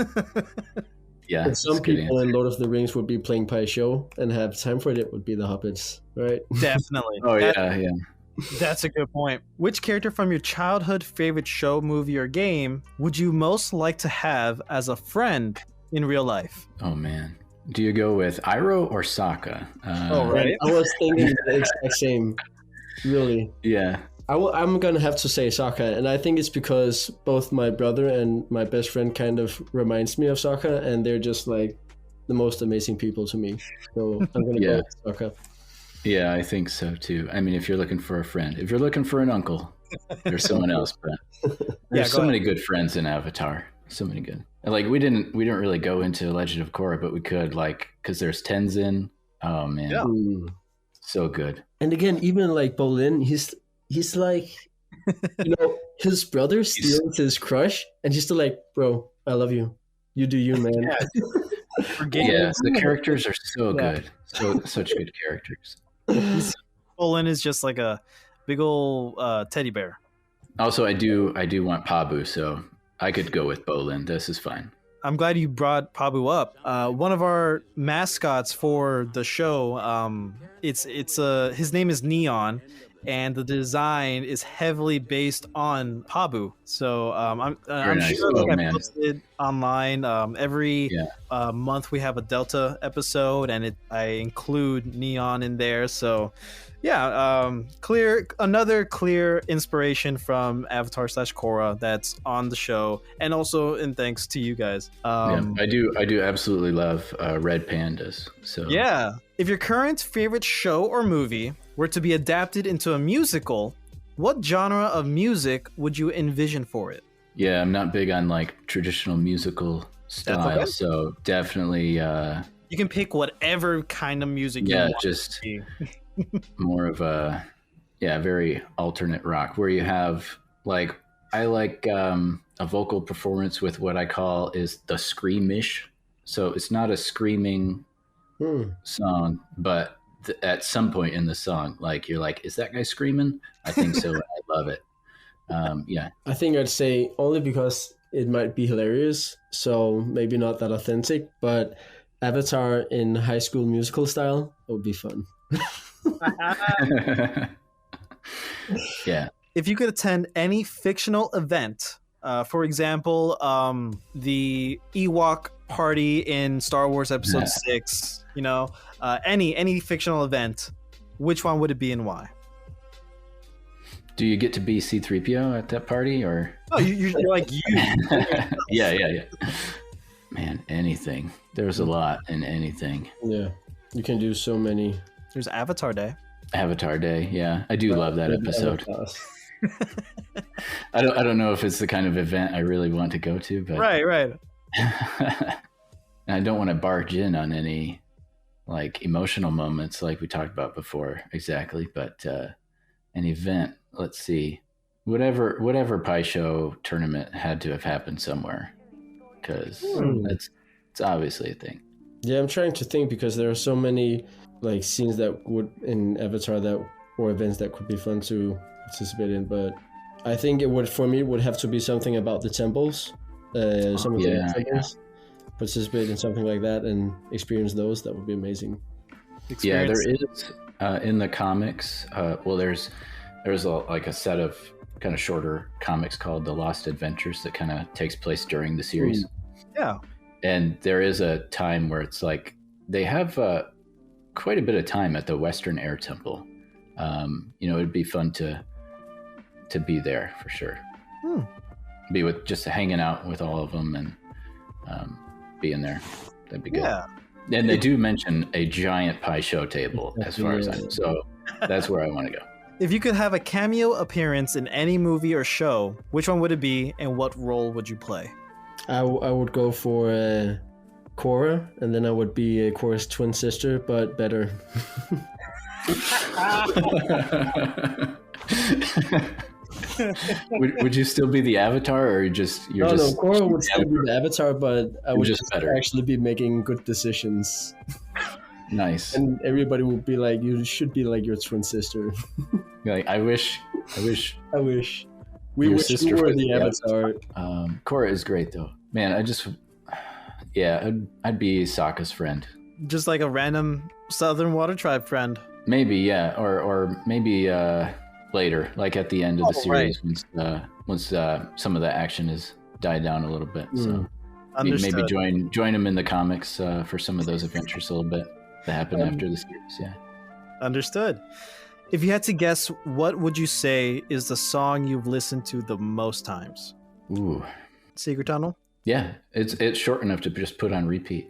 Yeah. And some people in Lord of the Rings would be playing Pai Sho and have time for it would be the Hobbits, right? Definitely. Oh yeah. That's a good point. Which character from your childhood favorite show, movie, or game would you most like to have as a friend in real life? Oh man. Do you go with Iroh or Sokka? Right. I was thinking the exact same. Really. Yeah. I'm gonna have to say Sokka, and I think it's because both my brother and my best friend kind of reminds me of Sokka, and they're just like the most amazing people to me. So I'm gonna go with Sokka. Yeah, I think so too. I mean, if you're looking for a friend, if you're looking for an uncle, there's someone else. But there's so many good friends in Avatar. So many good. And like we didn't really go into Legend of Korra, but we could because there's Tenzin. Oh man, so good. And again, even like Bolin, he's like, his brother steals his crush, and he's still like, bro, I love you. You do you, man. For games. Yeah, the characters are so Yeah. good. Such good characters. Bolin is just like a big old teddy bear. Also, I do want Pabu, so I could go with Bolin. This is fine. I'm glad you brought Pabu up. One of our mascots for the show, it's his name is Neon, and the design is heavily based on Pabu. So I'm nice. sure Oh, I man. posted online. Every month we have a Delta episode, and I include Neon in there. So yeah, another clear inspiration from Avatar / Korra that's on the show, and also in thanks to you guys. Yeah, I do absolutely love red pandas. So Yeah, if your current favorite show or movie were to be adapted into a musical, what genre of music would you envision for it? yeah, I'm not big on like traditional musical style, okay. so definitely You can pick whatever kind of music you yeah, want. just more of a very alternate rock where you have like I like a vocal performance with what I call is the screamish. So it's not a screaming song, but at some point in the song, like you're like, is that guy screaming? I think so. I love it. Yeah. I think I'd say only because it might be hilarious, so maybe not that authentic, but Avatar in High School Musical style, it would be fun. Yeah. If you could attend any fictional event, for example, the Ewok party in Star Wars Episode 6, any fictional event, which one would it be and why? Do you get to be C-3PO at that party or? Oh, you're like you. Yeah. Man, anything. There's a lot in anything. Yeah, you can do so many. There's Avatar Day. Avatar Day, yeah. I do love that episode. I don't know if it's the kind of event I really want to go to, but Right. I don't want to barge in on any like emotional moments like we talked about before exactly, but an event, let's see. Whatever Pai Sho tournament had to have happened somewhere, because it's obviously a thing. Yeah, I'm trying to think because there are so many like scenes that would in Avatar that or events that could be fun to participate in, but I think it would have to be something about the temples. Some of the temples. Participate in something like that and experience those. That would be amazing. Yeah, there is in the comics. There's a set of kind of shorter comics called The Lost Adventures that kind of takes place during the series. Yeah. And there is a time where it's like they have quite a bit of time at the Western Air Temple. It'd be fun to be there for sure. Be with just hanging out with all of them and being there. That'd be good. Yeah. And they do mention a giant Pai Sho table as far as I'm. So that's where I want to go. If you could have a cameo appearance in any movie or show, which one would it be and what role would you play? I would go for Korra, and then I would be Korra's twin sister, but better. would you still be the Avatar, or you're No, Korra would still be the Avatar, but I would just better. actually be making good decisions. Nice. And everybody would be like, you should be like your twin sister. You're like, I wish. We Your wish sister you were was the the Avatar. Korra is great though. Man, I'd be Sokka's friend. Just like a random Southern Water Tribe friend. Maybe, yeah, or maybe later, like at the end of the series, once some of the action has died down a little bit. So maybe join him in the comics for some of those adventures a little bit that happen after the series. Yeah. Understood. If you had to guess, what would you say is the song you've listened to the most times? Ooh. Secret Tunnel? Yeah, it's short enough to just put on repeat.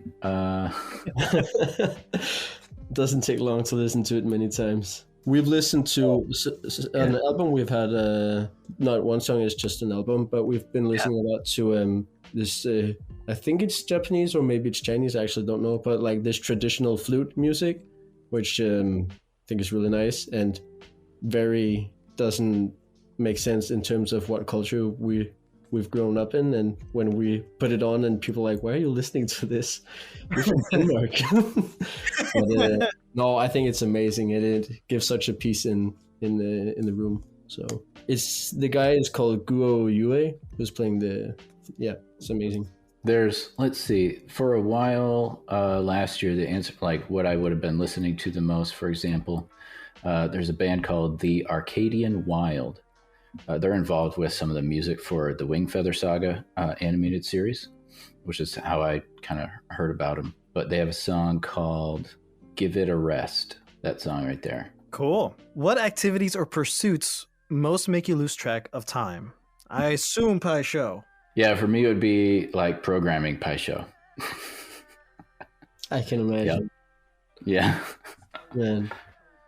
Doesn't take long to listen to it many times. We've listened to an album. We've had not one song is just an album, but we've been listening a lot to this. I think it's Japanese or maybe it's Chinese. I actually don't know, but like this traditional flute music, which I think is really nice and very doesn't make sense in terms of what culture we we've grown up in, and when we put it on and people are like, why are you listening to this? You're from Denmark. But, no, I think it's amazing. It gives such a peace in the room. So the guy is called Guo Yue, who's playing it's amazing. Let's see, for a while last year, the answer, like what I would have been listening to the most, for example, there's a band called the Arcadian Wild. They're involved with some of the music for the Wing Feather Saga animated series, which is how I kind of heard about them. But they have a song called Give It a Rest, that song right there. Cool. What activities or pursuits most make you lose track of time? I assume Pai Sho. Yeah, for me, it would be like programming Pai Sho. I can imagine. Yeah. Man,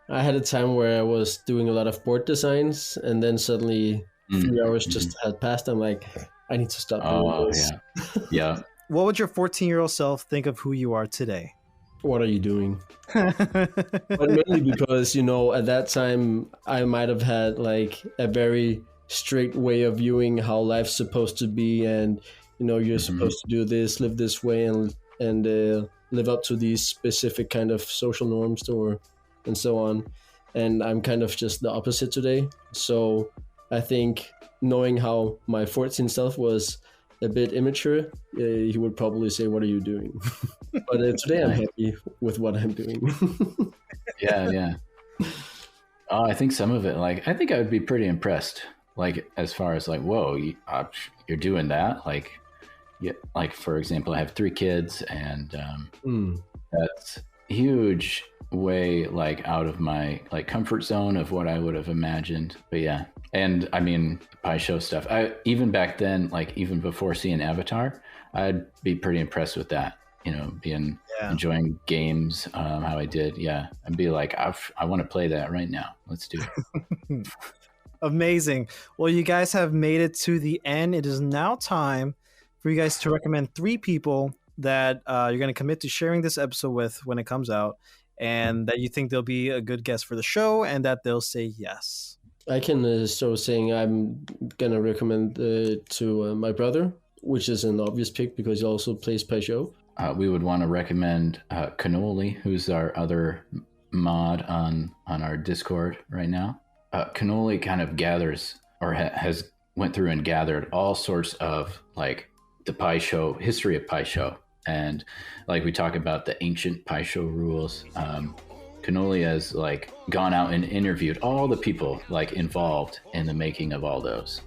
I had a time where I was doing a lot of board designs, and then suddenly 3 hours just had passed. I'm like, I need to stop doing this. Yeah. What would your 14-year-old self think of who you are today? What are you doing? But mainly because, at that time, I might have had like a very strict way of viewing how life's supposed to be, and you're supposed to do this, live this way, and live up to these specific kind of social norms and so on. And I'm kind of just the opposite today. So I think knowing how my 14 self was a bit immature, he would probably say, what are you doing? But today I'm happy with what I'm doing. Yeah. Oh, I think some of it, like, I think I would be pretty impressed. Like, as far as like, whoa, you're doing that? Like, yeah, like, for example, I have 3 kids, and that's huge way like out of my like comfort zone of what I would have imagined. But yeah, and I mean, Pai Sho stuff, even back then, like even before seeing Avatar, I'd be pretty impressed with that, enjoying games, how I did. Yeah, I'd be like, I want to play that right now. Let's do it. Amazing. Well, you guys have made it to the end. It is now time for you guys to recommend 3 people that you're going to commit to sharing this episode with when it comes out, and that you think they'll be a good guest for the show, and that they'll say yes. I can start saying I'm going to recommend to my brother, which is an obvious pick because he also plays Pai Sho. We would want to recommend Cannoli, who's our other mod on our Discord right now. Cannoli kind of gathers, or has went through and gathered all sorts of like the Pai Sho, history of Pai Sho. And like we talk about the ancient Pai Sho rules, Cannoli has like gone out and interviewed all the people like involved in the making of all those,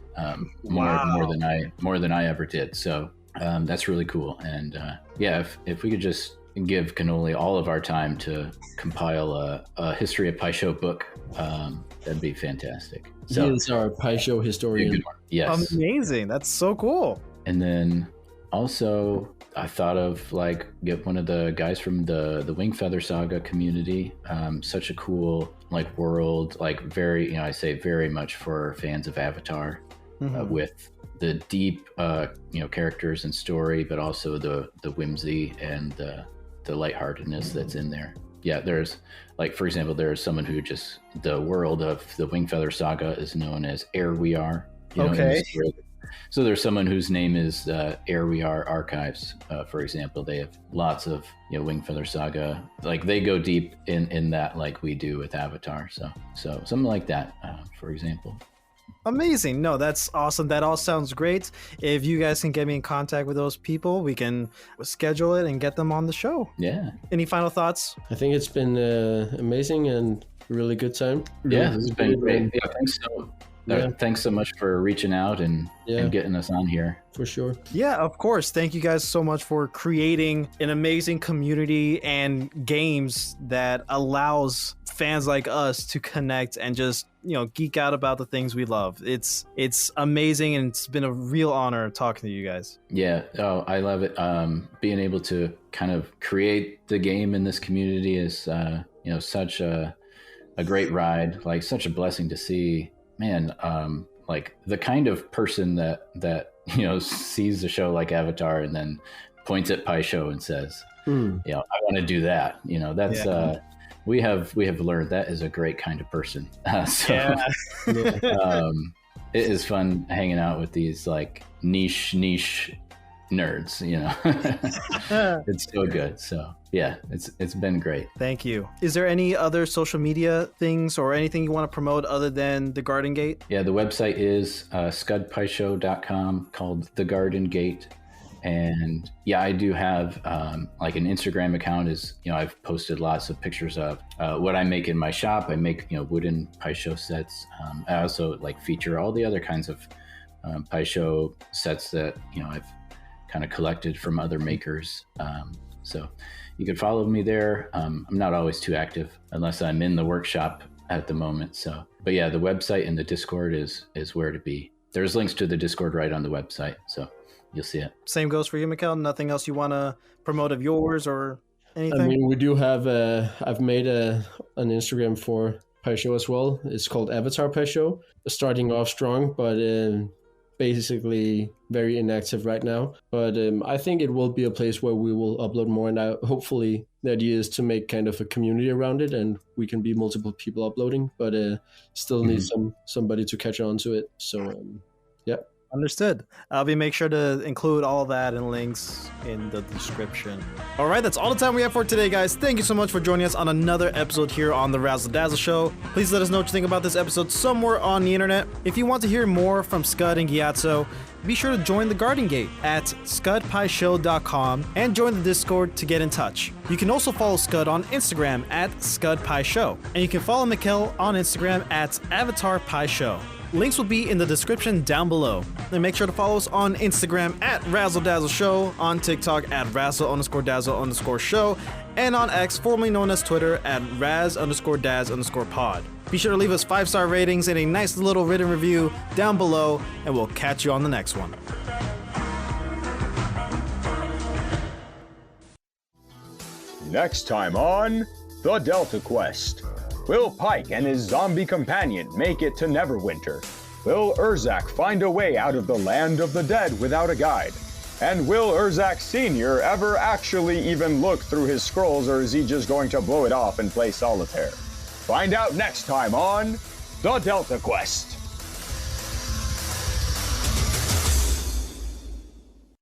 more than I ever did. So that's really cool. And if we could just give Cannoli all of our time to compile a history of Pai Sho book, that'd be fantastic. So he is our Pai Sho historian. Yes. Amazing. That's so cool. And then also I thought of like get one of the guys from the Wing Feather Saga community. Such a cool like world, like very, I say very much for fans of Avatar, with the deep characters and story, but also the whimsy and the lightheartedness that's in there. Yeah, there's like, for example, there's someone who just, the world of the Wing Feather Saga is known as Air We Are. Okay. So there's someone whose name is Air We Are Archives, for example. They have lots of Wing Feather Saga. Like they go deep in that, like we do with Avatar. So something like that, for example. Amazing. No, that's awesome. That all sounds great. If you guys can get me in contact with those people, we can schedule it and get them on the show. Yeah. Any final thoughts? I think it's been amazing and a really good time. Yeah, it's been great. Yeah, thanks so. Thanks so much for reaching out and getting us on here. For sure. Yeah, of course. Thank you guys so much for creating an amazing community and games that allows fans like us to connect and just, geek out about the things we love. It's amazing, and it's been a real honor talking to you guys. Yeah. Oh, I love it. Being able to kind of create the game in this community is, such a great ride, like such a blessing to see. Man, like the kind of person that sees a show like Avatar and then points at Pai Sho and says, I want to do that. That's we have learned that is a great kind of person. it is fun hanging out with these like niche nerds, you know. It's so good. So yeah, it's been great. Thank you. Is there any other social media things or anything you want to promote other than The Garden Gate? Yeah, the website is skudpaisho.com, called The Garden Gate. And yeah, I do have like an Instagram account. Is, you know, I've posted lots of pictures of what I make in my shop. I make, you know, wooden Pai Sho sets. I also like feature all the other kinds of Pai Sho sets that, you know, I've kind of collected from other makers. So you can follow me there. I'm not always too active unless I'm in the workshop at the moment. So, but yeah, the website and the Discord is where to be. There's links to the Discord right on the website, so you'll see it. Same goes for you, Mikkel. Nothing else you want to promote of yours or anything? I mean, we do have I've made an Instagram for Pai Sho as well. It's called Avatar Pai Sho. Starting off strong, but basically very inactive right now. But I think it will be a place where we will upload more, and hopefully the idea is to make kind of a community around it, and we can be multiple people uploading, but still need somebody to catch on to it. So yeah. Understood. I'll make sure to include all that and links in the description. All right, that's all the time we have for today, guys. Thank you so much for joining us on another episode here on the Razzle Dazzle Show. Please let us know what you think about this episode somewhere on the internet. If you want to hear more from Skud and Gyatso, be sure to join the Garden Gate at skudpaisho.com and join the Discord to get in touch. You can also follow Skud on Instagram at Skud Pai Sho, and you can follow Mikkel on Instagram at Avatar Pai Sho. Links will be in the description down below. And make sure to follow us on Instagram at Razzle Dazzle Show, on TikTok at Razzle_Dazzle_Show, and on X, formerly known as Twitter, at Raz_Daz_pod. Be sure to leave us 5-star ratings and a nice little written review down below, and we'll catch you on the next one. Next time on The Delta Quest. Will Pike and his zombie companion make it to Neverwinter? Will Urzak find a way out of the land of the dead without a guide? And will Urzak Sr. ever actually even look through his scrolls, or is he just going to blow it off and play solitaire? Find out next time on The Delta Quest.